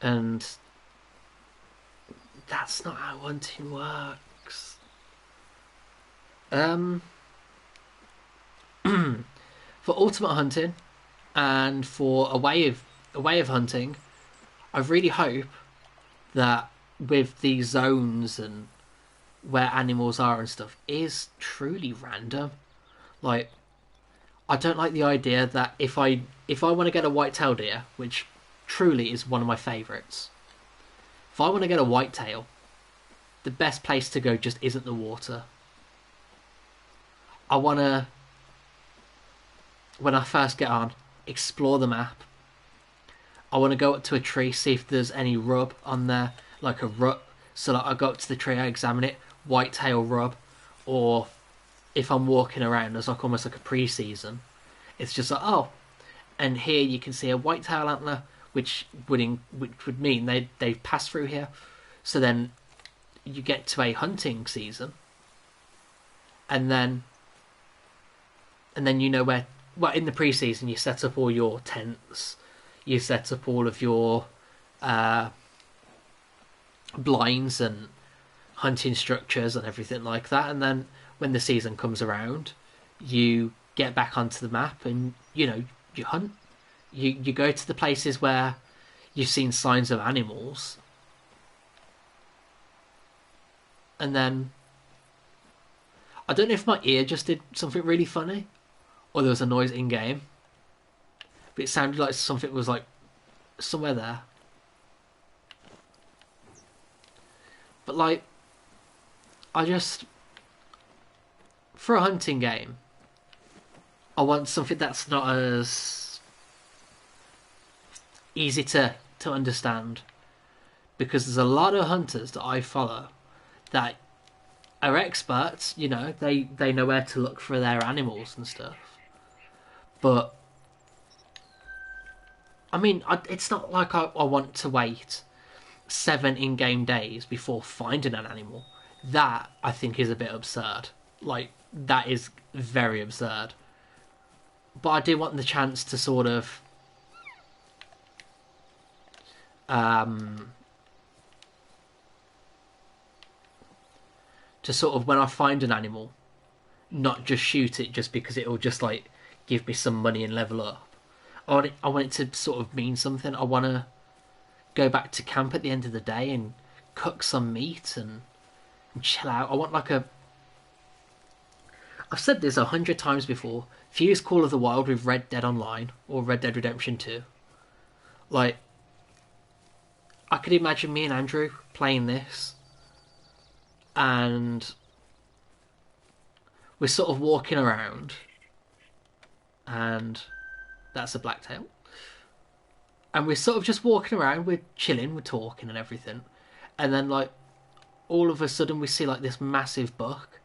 And that's not how hunting works. For ultimate hunting and for a way of hunting, I really hope that with these zones and where animals are and stuff is truly random. Like, I don't like the idea that if I want to get a white-tailed deer, which truly is one of my favourites, if I want to get a whitetail, the best place to go just isn't the water. I want to, when I first get on, explore the map. I want to go up to a tree, see if there's any rub on there, like a rut. So like I go up to the tree, I examine it, whitetail rub, or if I'm walking around, there's like almost like a pre-season. It's just like, oh, and here you can see a whitetail antler, which would mean they pass through here. So then you get to a hunting season, and then you know where. Well, in the pre-season, you set up all your tents, you set up all of your blinds and hunting structures and everything like that, and then when the season comes around, you get back onto the map and you hunt. You go to the places where you've seen signs of animals, and then I don't know if my ear just did something really funny or there was a noise in game, but it sounded like something was like somewhere there. But like, I just, for a hunting game, I want something that's not as easy to understand, because there's a lot of hunters that I follow that are experts. You know, they know where to look for their animals and stuff. But I mean, it's not like I want to wait 7 in-game days before finding an animal. That I think is a bit absurd. Like, that is very absurd. But I do want the chance to sort of um, when I find an animal, not just shoot it just because it'll just like give me some money and level up. I want it to sort of mean something. I want to go back to camp at the end of the day and cook some meat and chill out. I want like a. I've said this 100 times before. Fuse Call of the Wild with Red Dead Online or Red Dead Redemption 2. Like, I could imagine me and Andrew playing this, and we're sort of walking around, and that's a blacktail. And we're sort of just walking around, we're chilling, we're talking and everything. And then, like, all of a sudden we see, like, this massive buck.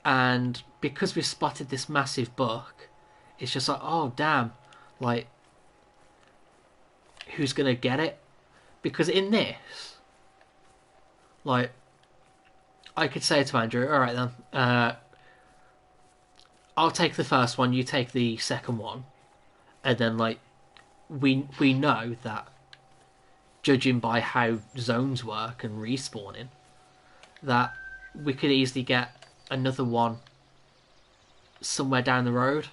And because we've spotted this massive buck, it's just like, oh, damn. Like, who's going to get it? Because in this, like, I could say to Andrew, all right then, I'll take the first one, you take the second one. And then, like, we know that, judging by how zones work and respawning, that we could easily get another one somewhere down the road.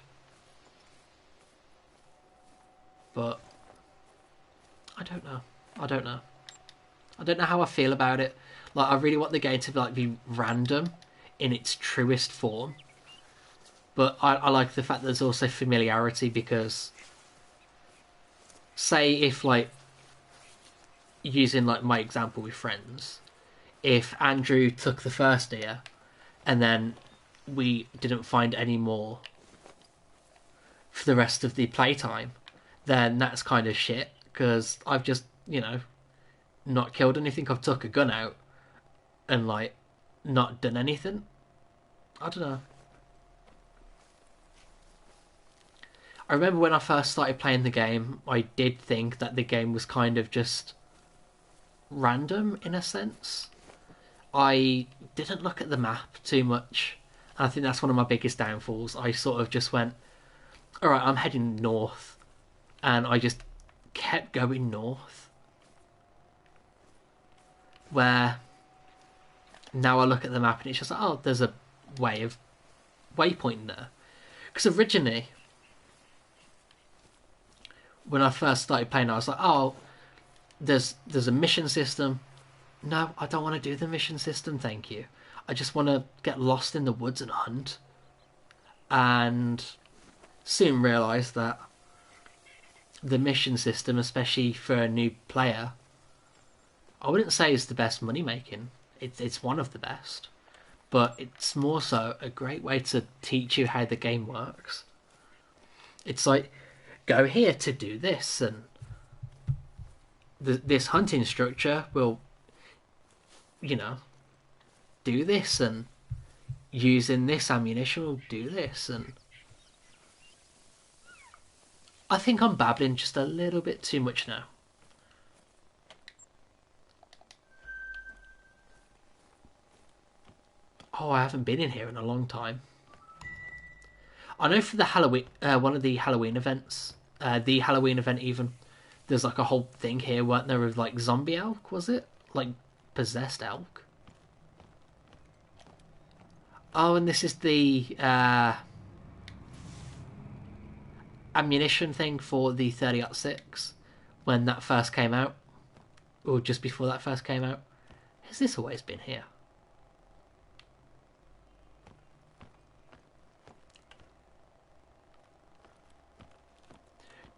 But I don't know. I don't know how I feel about it. Like, I really want the game to be random in its truest form. But I like the fact that there's also familiarity, because say if, like, using like my example with friends, if Andrew took the first deer and then we didn't find any more for the rest of the playtime, then that's kind of shit, because I've just, not killed anything. I've took a gun out and, like, not done anything. I don't know. I remember when I first started playing the game, I did think that the game was kind of just random in a sense. I didn't look at the map too much. And I think that's one of my biggest downfalls. I sort of just went, alright, I'm heading north. And I just kept going north. Where now I look at the map and it's just like, oh, there's a waypoint there. Because originally, when I first started playing, I was like, oh, there's a mission system. No, I don't want to do the mission system, thank you. I just want to get lost in the woods and hunt. And soon realised that the mission system, especially for a new player, I wouldn't say it's the best money making. It's one of the best. But it's more so a great way to teach you how the game works. It's like, go here to do this, and this hunting structure will, do this, and using this ammunition will do this. And I think I'm babbling just a little bit too much now. Oh, I haven't been in here in a long time. I know for the Halloween, one of the Halloween events, the Halloween event even, there's like a whole thing here, weren't there, of like zombie elk, was it? Like possessed elk? Oh, and this is the ammunition thing for the 30-06 when that first came out, or just before that first came out. Has this always been here?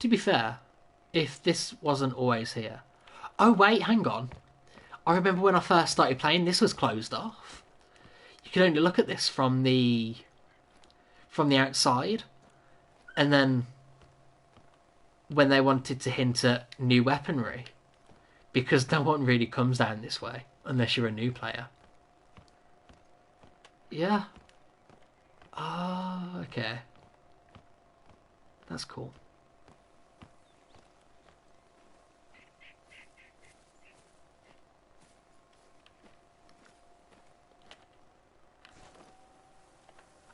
To be fair, if this wasn't always here... Oh wait, hang on. I remember when I first started playing, this was closed off. You could only look at this from the from the outside, and then when they wanted to hint at new weaponry, because no one really comes down this way unless you're a new player. Yeah. Ah, okay. That's cool.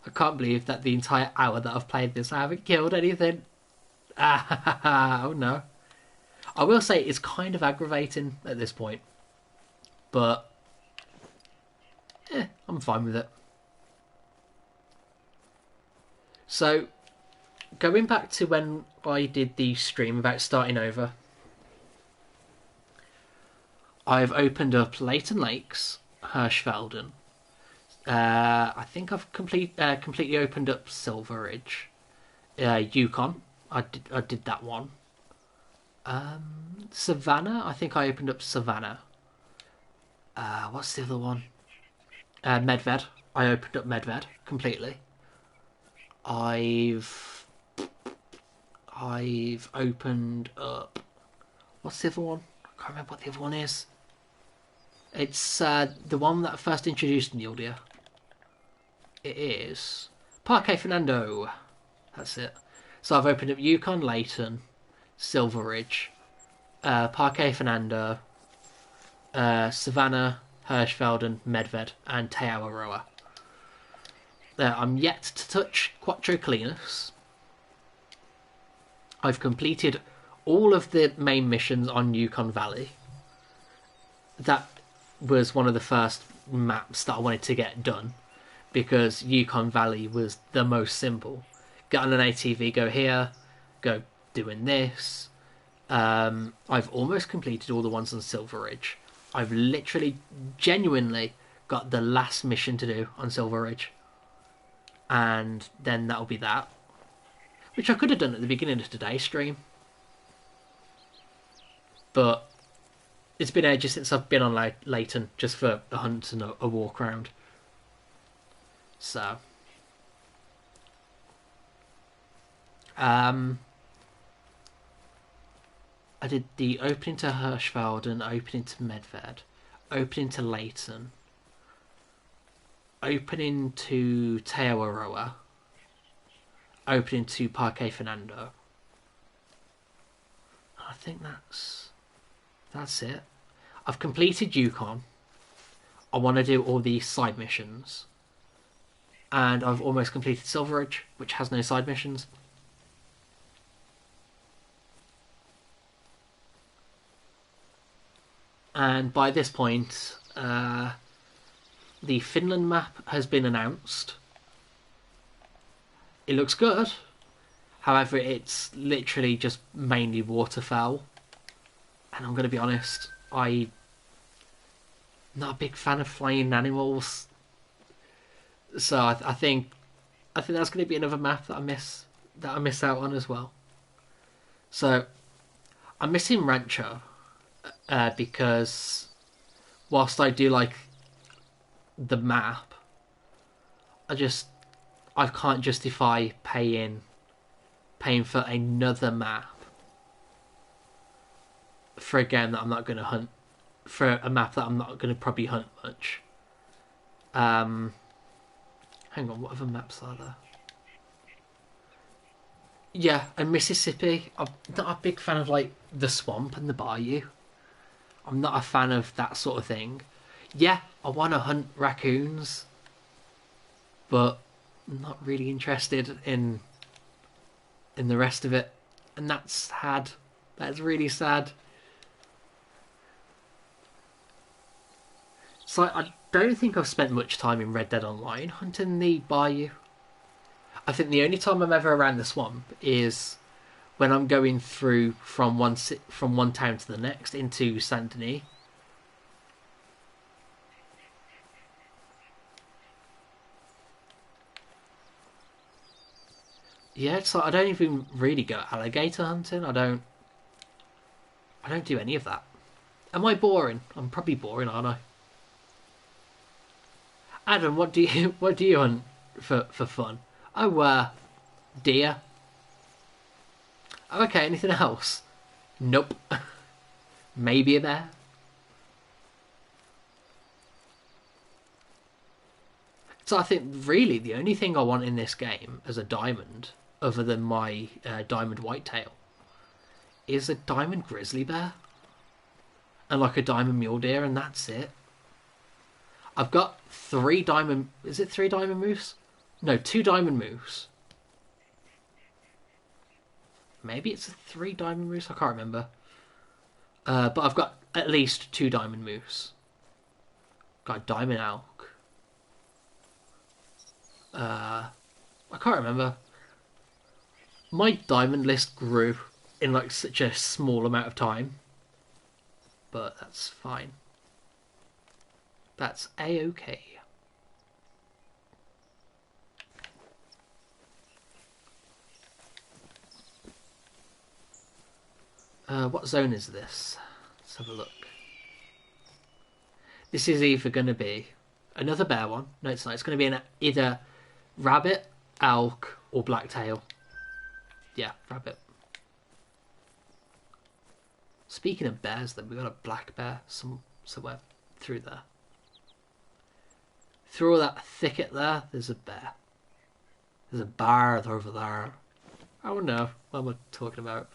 I can't believe that the entire hour that I've played this, I haven't killed anything. Ah, oh no. I will say it's kind of aggravating at this point, but I'm fine with it. So, going back to when I did the stream about starting over, I've opened up Leighton Lakes, Hirschfelden. I think I've completely opened up Silver Ridge, Yukon. I did that one. Savannah. I think I opened up Savannah. What's the other one? Medved. I opened up Medved completely. I've opened up. What's the other one? I can't remember what the other one is. It's the one that first introduced Nildia. It is Parque Fernando. That's it. So I've opened up Yukon, Leighton, Silver Ridge, Parque Fernando, Savannah, Hirschfelden, Medved, and Te Awaroa. I'm yet to touch Quattro Colinas. I've completed all of the main missions on Yukon Valley. That was one of the first maps that I wanted to get done, because Yukon Valley was the most simple. Get on an ATV, go here, go doing this. I've almost completed all the ones on Silver Ridge. I've literally, genuinely got the last mission to do on Silver Ridge. And then that'll be that. Which I could have done at the beginning of today's stream. But it's been ages since I've been on Leighton just for a hunt and a walk around. So. I did the opening to Hirschfelden, opening to Medved, opening to Leighton, opening to Te Awaroa, opening to Parque Fernando. I think that's it. I've completed Yukon. I want to do all the side missions. And I've almost completed Silver Ridge, which has no side missions. And by this point, the Finland map has been announced. It looks good. However, it's literally just mainly waterfowl. And I'm going to be honest, I'm not a big fan of flying animals. So I think that's going to be another map that I miss out on as well. So I'm missing Rancho. Because whilst I do like the map, I can't justify paying for another map for a game that I'm not going to hunt, for a map that I'm not going to probably hunt much. Hang on, what other maps are there? Yeah, and Mississippi. I'm not a big fan of like the swamp and the bayou. I'm not a fan of that sort of thing. Yeah, I want to hunt raccoons, but I'm not really interested in the rest of it, and that's sad. That's really sad. So I don't think I've spent much time in Red Dead Online hunting the bayou. I think the only time I'm ever around the swamp is when I'm going through from one town to the next into Saint Denis. Yeah, it's like I don't even really go alligator hunting. I don't do any of that. Am I boring? I'm probably boring, aren't I? Adam, what do you hunt for fun? Oh, deer. Oh, okay, anything else? Nope. Maybe a bear. So I think really the only thing I want in this game as a diamond, other than my diamond whitetail, is a diamond grizzly bear and like a diamond mule deer, and that's it. I've got 3 diamond. Is it 3 diamond moose? No, 2 diamond moose. Maybe it's a 3 diamond moose. I can't remember. But I've got at least 2 diamond moose. Got a diamond elk. I can't remember. My diamond list grew in like such a small amount of time, but that's fine. That's a-okay. What zone is this? Let's have a look. This is either going to be another bear one. No, it's not. It's going to be either rabbit, elk, or blacktail. Yeah, rabbit. Speaking of bears, then, we've got a black bear somewhere through there. Through all that thicket there, there's a bear. There's a bear over there. Oh no, what am I talking about?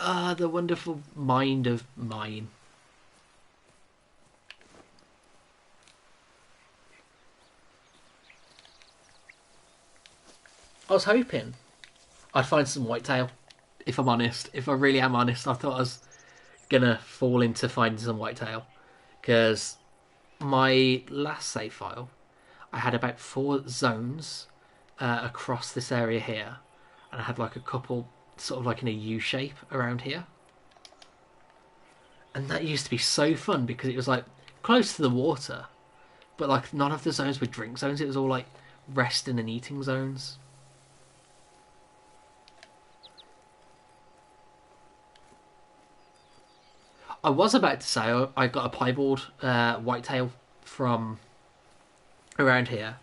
Ah, the wonderful mind of mine. I was hoping I'd find some whitetail, if I'm honest. If I really am honest, I thought I was gonna fall into finding some whitetail. Because my last save file, I had about 4 zones across this area here. And I had like a couple sort of like in a U shape around here. And that used to be so fun because it was like close to the water. But like none of the zones were drink zones. It was all like resting and eating zones. I was about to say I got a piebald whitetail from around here,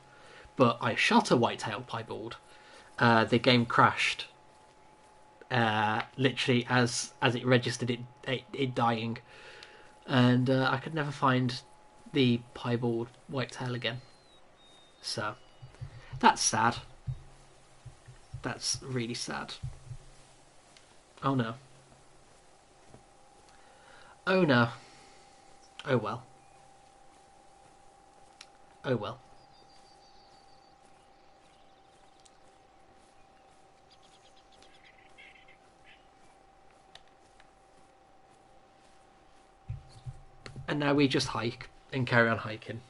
but I shot a whitetail piebald. The game crashed literally as it registered it dying, and I could never find the piebald whitetail again. So that's sad. That's really sad. Oh no. Oh no. Oh well. Oh well. And now we just hike and carry on hiking.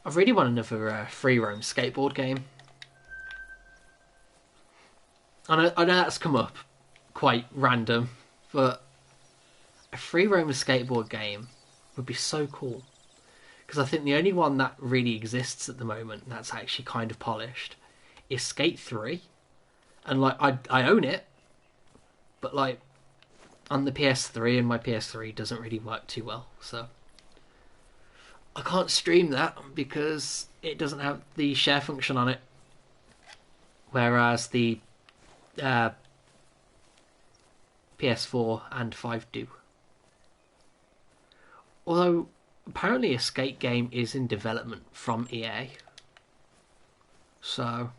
I really want another free roam skateboard game. I know that's come up quite random, but a free roam skateboard game would be so cool. Because I think the only one that really exists at the moment that's actually kind of polished is Skate 3. And like I own it, but like on the PS3, and my PS3 doesn't really work too well, so I can't stream that because it doesn't have the share function on it. Whereas the PS4 and 5 do. Although apparently a skate game is in development from EA. So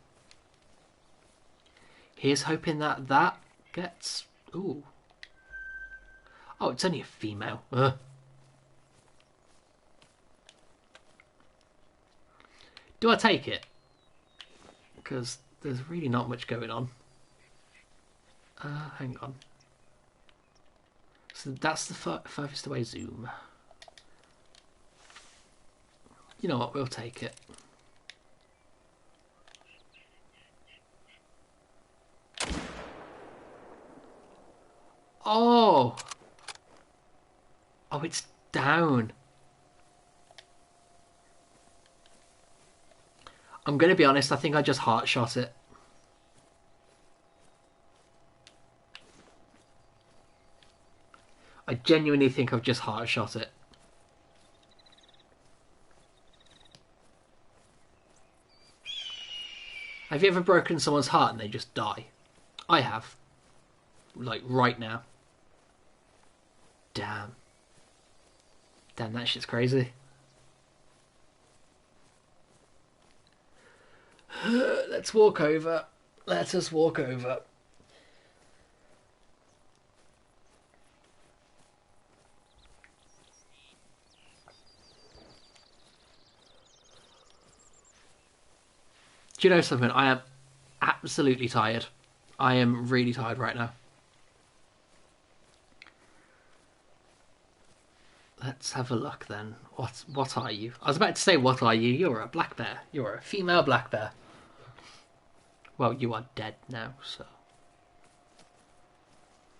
here's hoping that gets... Ooh. Oh, it's only a female. Do I take it? Because there's really not much going on. Hang on. So that's the furthest away zoom. You know what, we'll take it. Oh! Oh, it's down. I'm going to be honest, I think I just heart shot it. I genuinely think I've just heart shot it. Have you ever broken someone's heart and they just die? I have. Like, right now. Damn. Damn, that shit's crazy. Let's walk over. Let us walk over. Do you know something? I am absolutely tired. I am really tired right now. Let's have a look then. What are you? I was about to say, what are you? You're a black bear. You're a female black bear. Well, you are dead now, so.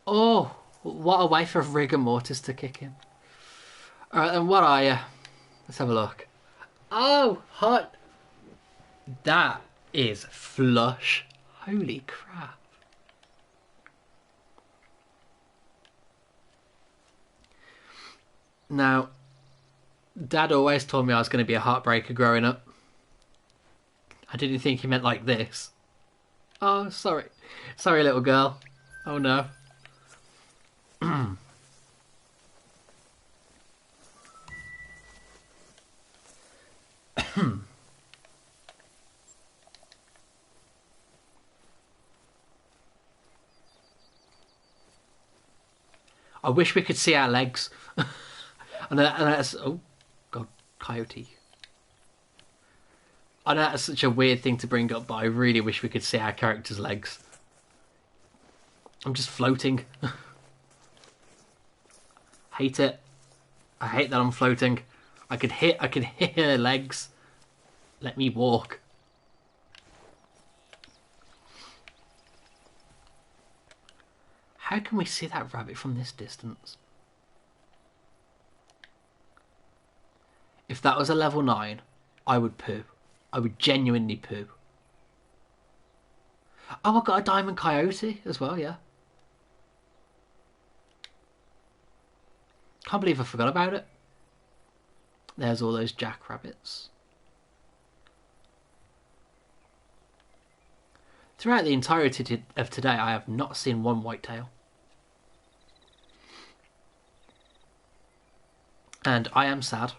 Oh, what a way for rigor mortis to kick in. Alright, then what are you? Let's have a look. Oh, hot. That is flush. Holy crap. Now, Dad always told me I was going to be a heartbreaker growing up. I didn't think he meant like this. Oh, sorry. Sorry, little girl. Oh, no. I wish we could see our legs. And that's... Oh, God. Coyote. I know that's such a weird thing to bring up, but I really wish we could see our character's legs. I'm just floating. Hate it. I hate that I'm floating. I can hear legs. Let me walk. How can we see that rabbit from this distance? If that was a level 9, I would poo. I would genuinely poo. Oh, I got a diamond coyote as well, yeah. Can't believe I forgot about it. There's all those jackrabbits. Throughout the entirety of today, I have not seen one whitetail. And I am sad.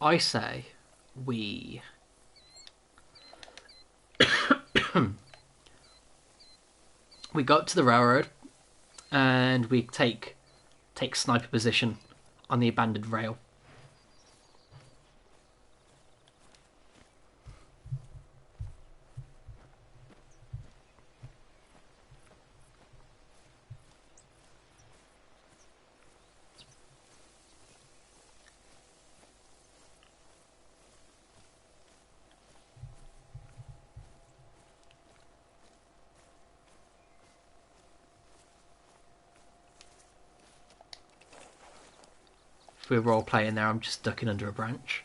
I say we we go up to the railroad and we take sniper position on the abandoned rail. If we're role playing there, I'm just ducking under a branch.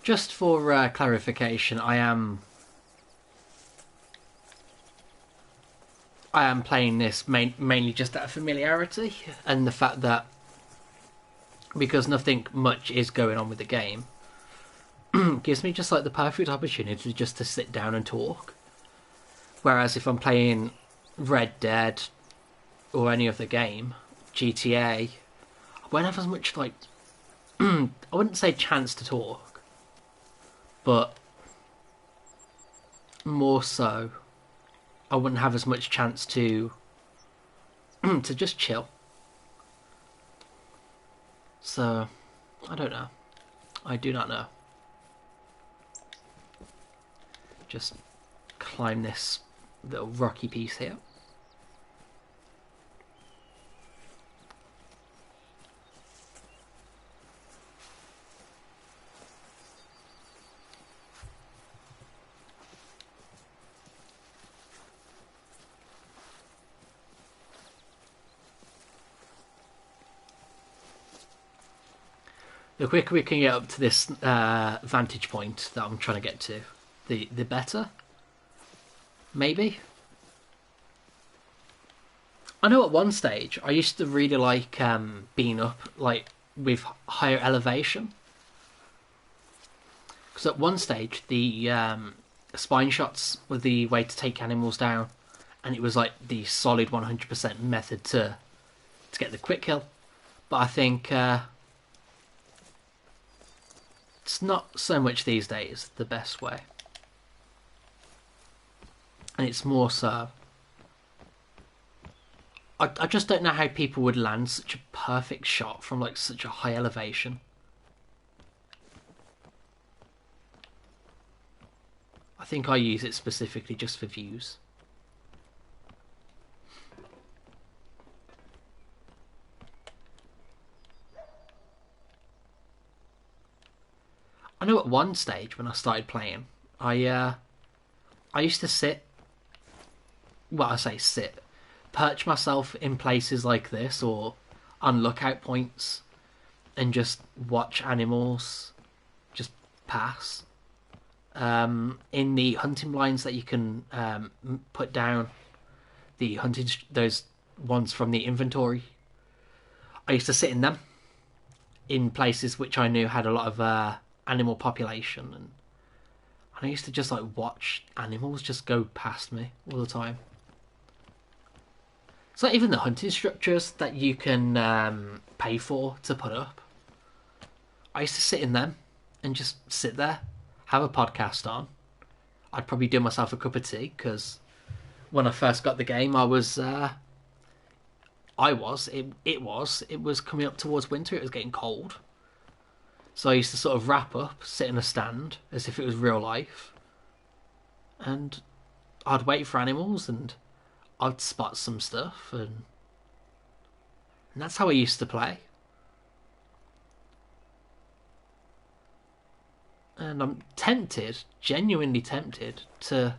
Just for clarification, I am playing this mainly just out of familiarity and the fact that because nothing much is going on with the game, gives me just like the perfect opportunity just to sit down and talk. Whereas if I'm playing Red Dead or any other game, GTA, I won't have as much like I wouldn't say chance to talk, but more so I wouldn't have as much chance to to just chill. So, I don't know. I do not know. Just climb this little rocky piece here. The quicker we can get up to this vantage point that I'm trying to get to, the better. Maybe. I know at one stage I used to really like being up like with higher elevation, because at one stage the spine shots were the way to take animals down, and it was like the solid 100% method to get the quick kill. But I think it's not so much these days the best way. And it's more so, I just don't know how people would land such a perfect shot from like such a high elevation. I think I use it specifically just for views. I know at one stage when I started playing, I used to sit. Well, I say sit, perch myself in places like this or on lookout points, and just watch animals just pass. In the hunting blinds that you can put down, the hunting those ones from the inventory, I used to sit in them in places which I knew had a lot of animal population, and I used to just like watch animals just go past me all the time. It's like even the hunting structures that you can pay for to put up, I used to sit in them and just sit there, have a podcast on. I'd probably do myself a cup of tea, because when I first got the game, it was coming up towards winter. It was getting cold. So I used to sort of wrap up, sit in a stand as if it was real life, and I'd wait for animals and I'd spot some stuff, and that's how I used to play. And I'm tempted, genuinely tempted, to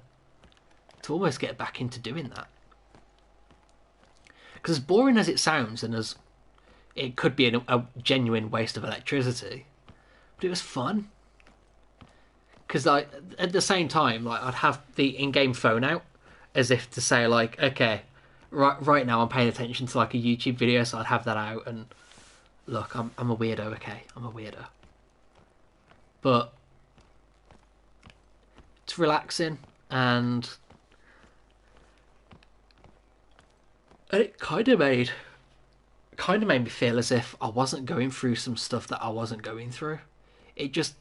almost get back into doing that. Because as boring as it sounds, and as it could be a genuine waste of electricity, but it was fun. Because at the same time, like I'd have the in-game phone out, as if to say like, okay, right now I'm paying attention to like a YouTube video, so I'd have that out and look, I'm a weirdo, okay, I'm a weirdo. But it's relaxing, and it kind of made me feel as if I wasn't going through some stuff that I wasn't going through. It just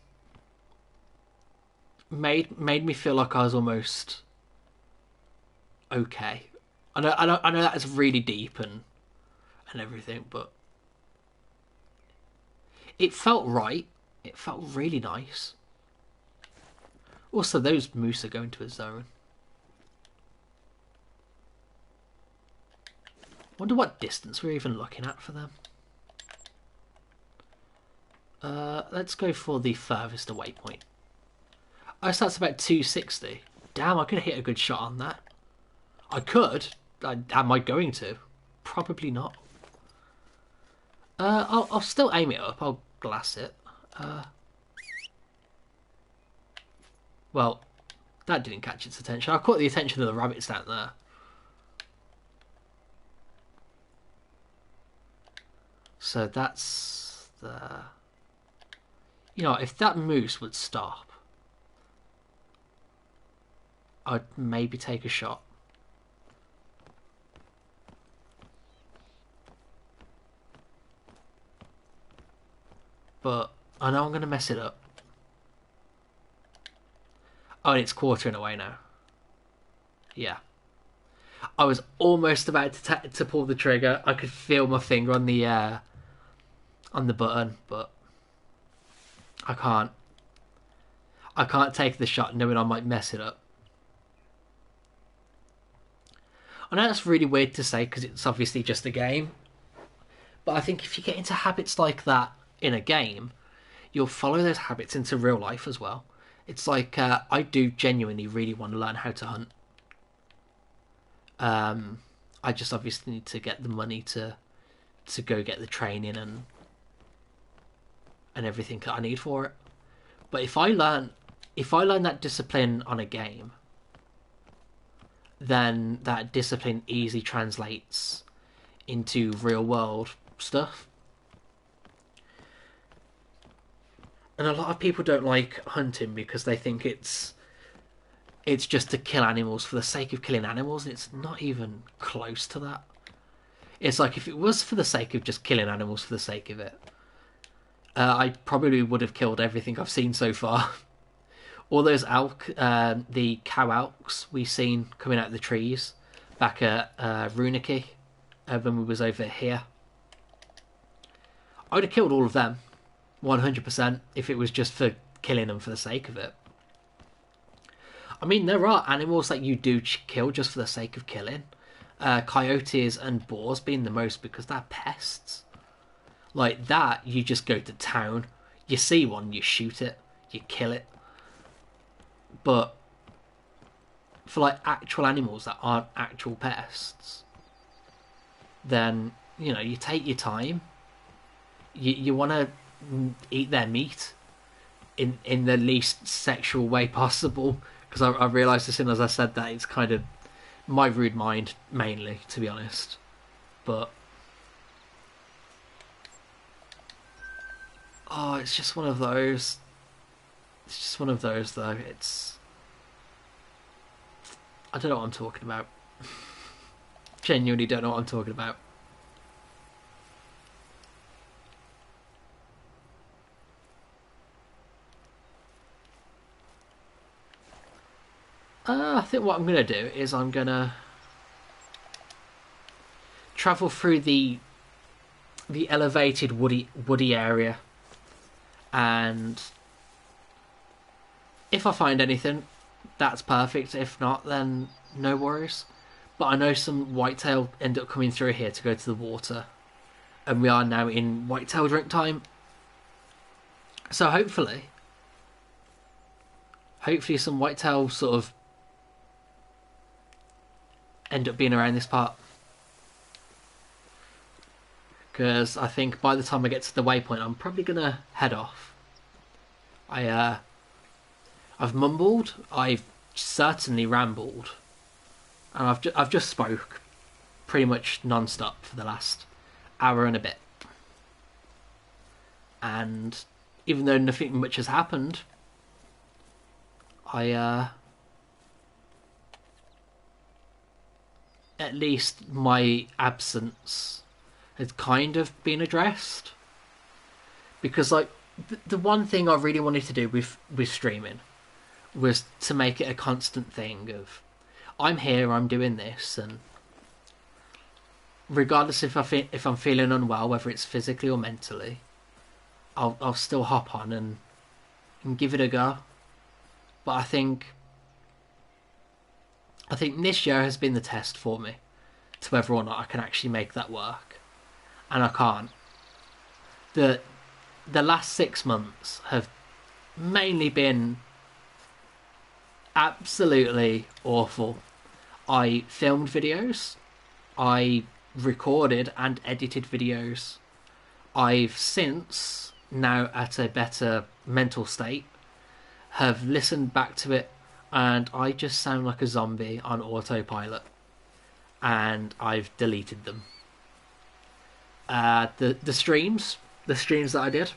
made me feel like I was almost okay. I know that is really deep and everything, but it felt right. It felt really nice. Also, those moose are going to a zone. Wonder what distance we're even looking at for them. Let's go for the furthest away point. Oh, so that's about 260. Damn, I could hit a good shot on that. I could. Am I going to? Probably not. I'll still aim it up. I'll glass it. Well, that didn't catch its attention. I caught the attention of the rabbits down there. So that's the... You know, if that moose would stop, I'd maybe take a shot. But I know I'm going to mess it up. Oh, and it's quartering away now. Yeah. I was almost about to pull the trigger. I could feel my finger on the button, but I can't. I can't take the shot knowing I might mess it up. I know that's really weird to say because it's obviously just a game, but I think if you get into habits like that in a game, you'll follow those habits into real life as well. It's like I do genuinely really want to learn how to hunt. I just obviously need to get the money to go get the training and everything that I need for it. But if I learn that discipline on a game, then that discipline easily translates into real world stuff. And a lot of people don't like hunting because they think it's just to kill animals for the sake of killing animals, and it's not even close to that. It's like if it was for the sake of just killing animals for the sake of it, I probably would have killed everything I've seen so far. All those elk, the cow elks we've seen coming out of the trees back at Runiki when we was over here. I would have killed all of them, 100%, if it was just for killing them for the sake of it. I mean, there are animals that you do kill just for the sake of killing. Coyotes and boars being the most because they're pests. Like that, you just go to town, you see one, you shoot it, you kill it. But for like actual animals that aren't actual pests, then you take your time. You want to eat their meat in the least sexual way possible. Because I realised as soon as I said that, it's kind of my rude mind mainly, to be honest. But it's just one of those. It's just one of those, though. I don't know what I'm talking about. Genuinely don't know what I'm talking about. I think what I'm going to do is I'm going to travel through the elevated woody area, and if I find anything, that's perfect. If not, then no worries. But I know some whitetail end up coming through here to go to the water, and we are now in whitetail drink time. So hopefully some whitetail sort of end up being around this part, because I think by the time I get to the waypoint, I'm probably gonna head off. I've mumbled, I've certainly rambled, and I've just spoke pretty much non-stop for the last hour and a bit. And even though nothing much has happened, at least my absence has kind of been addressed. Because like the one thing I really wanted to do with streaming was to make it a constant thing of I'm here, I'm doing this, and regardless if I'm feeling unwell, whether it's physically or mentally, I'll still hop on and give it a go. But I think this year has been the test for me to whether or not I can actually make that work, and I can't. The last 6 months have mainly been absolutely awful. I filmed videos, I recorded and edited videos. I've since, now at a better mental state, have listened back to it, and I just sound like a zombie on autopilot, and I've deleted them. The streams that I did,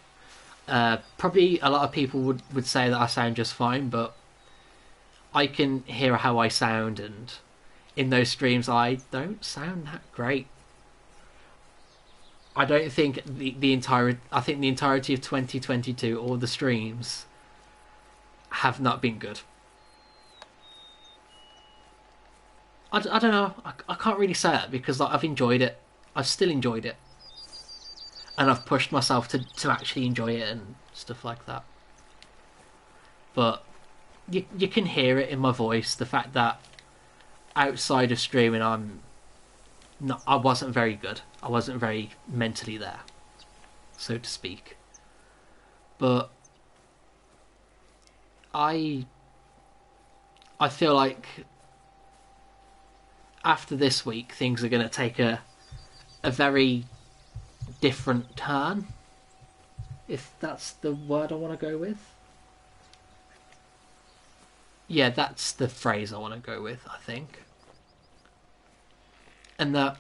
probably a lot of people would say that I sound just fine, but I can hear how I sound, and in those streams I don't sound that great. I don't think the entirety of 2022, all the streams, have not been good. I don't know. I can't really say that because I've enjoyed it. I've still enjoyed it. And I've pushed myself to actually enjoy it and stuff like that. But you can hear it in my voice. The fact that outside of streaming, I wasn't very good. I wasn't very mentally there, so to speak. But I feel like after this week, things are going to take a very different turn, if that's the word I want to go with. Yeah, that's the phrase I want to go with, I think. And that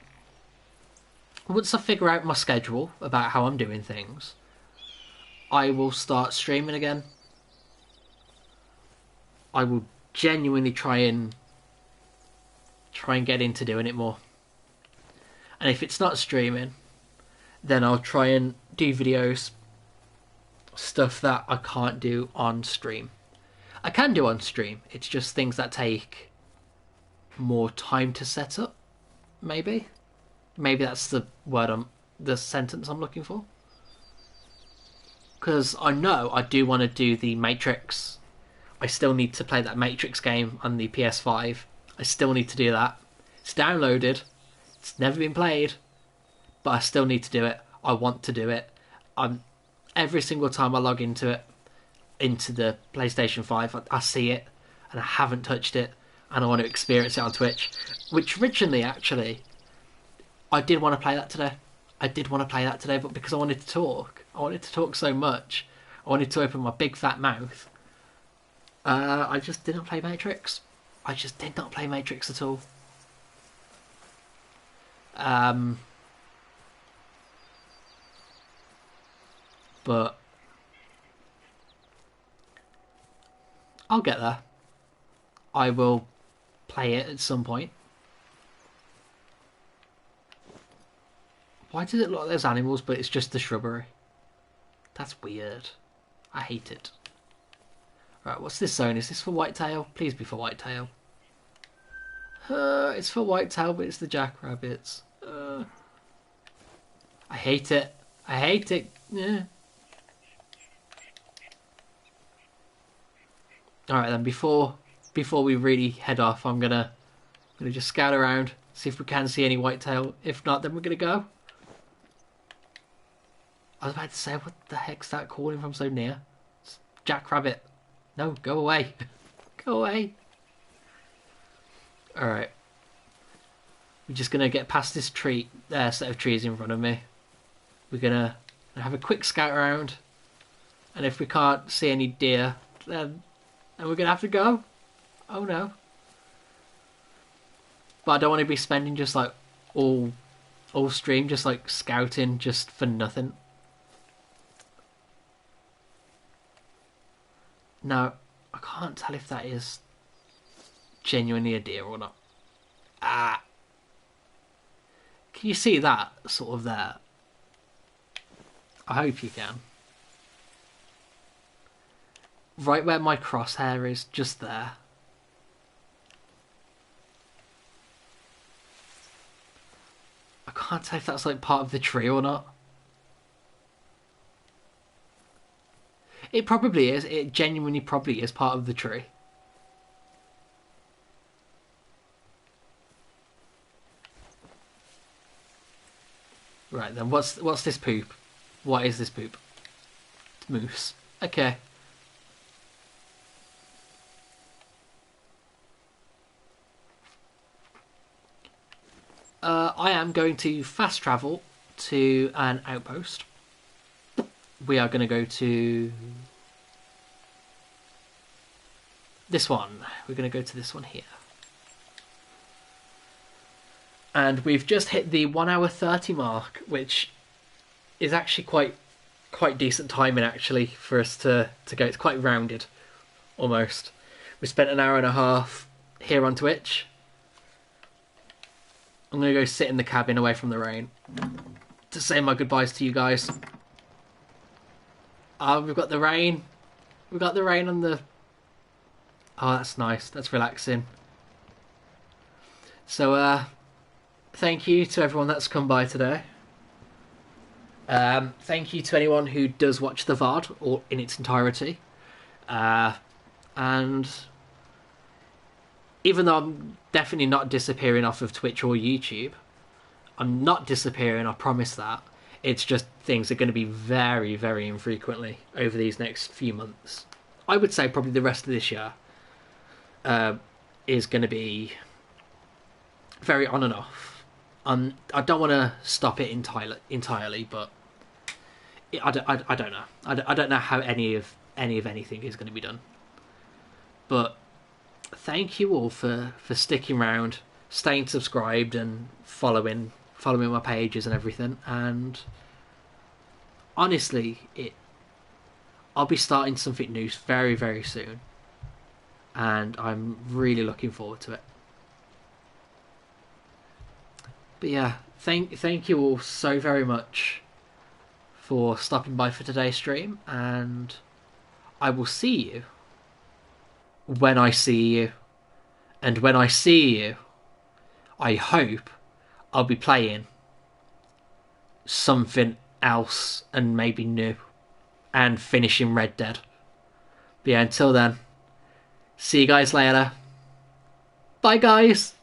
once I figure out my schedule about how I'm doing things, I will start streaming again. I will genuinely try and get into doing it more. And if it's not streaming, then I'll try and do videos, stuff that I can't do on stream. I can do on stream, it's just things that take more time to set up, maybe. Maybe that's the sentence I'm looking for. Because I know I do want to do the Matrix. I still need to play that Matrix game on the PS5. I still need to do that. It's downloaded. It's never been played. But I still need to do it. I want to do it. Every single time I log into the PlayStation 5, I see it, and I haven't touched it, and I want to experience it on Twitch. Which originally, actually, I did want to play that today. But because I wanted to talk so much, I wanted to open my big fat mouth, I just didn't play Matrix. I just did not play Matrix at all. But I'll get there. I will play it at some point. Why does it look like there's animals, but it's just the shrubbery? That's weird. I hate it. Right, what's this zone? Is this for whitetail? Please be for whitetail. It's for whitetail, but it's the jackrabbits. I hate it. I hate it. Yeah. Alright then, before we really head off, I'm gonna just scout around, see if we can see any whitetail. If not, then we're gonna go. I was about to say, what the heck's that calling from so near? It's jackrabbit. No, go away. Go away. Alright. We're just gonna get past this set of trees in front of me. We're gonna have a quick scout around, and if we can't see any deer, then we're gonna have to go. Oh no. But I don't want to be spending just like all stream just like scouting just for nothing. Now, I can't tell if that is genuinely a deer or not. Ah. Can you see that sort of there? I hope you can. Right where my crosshair is, just there. I can't tell if that's like part of the tree or not. It probably is. It genuinely probably is part of the tree. Right then, what's this poop? What is this poop? It's moose. Okay. I am going to fast travel to an outpost. We are going to go to this one. We're going to go to this one here. And we've just hit the 1 hour 30 mark, which is actually quite decent timing actually for us to go. It's quite rounded, almost. We spent an hour and a half here on Twitch. I'm going to go sit in the cabin away from the rain to say my goodbyes to you guys. We've got the rain. We've got the rain on the... Oh, that's nice. That's relaxing. So, thank you to everyone that's come by today. Thank you to anyone who does watch the VOD or in its entirety. And even though I'm definitely not disappearing off of Twitch or YouTube, I'm not disappearing, I promise that. It's just things are going to be very, very infrequently over these next few months. I would say probably the rest of this year is going to be very on and off. I don't want to stop it entirely, but I don't know. I don't know how any of anything is going to be done. But thank you all for sticking around, staying subscribed, and following my pages and everything. And honestly, I'll be starting something new very, very soon, and I'm really looking forward to it. But yeah, thank you all so very much for stopping by for today's stream, and I will see you when I see you. And when I see you, I hope I'll be playing something else and maybe new and finishing Red Dead. But yeah, until then, see you guys later. Bye, guys.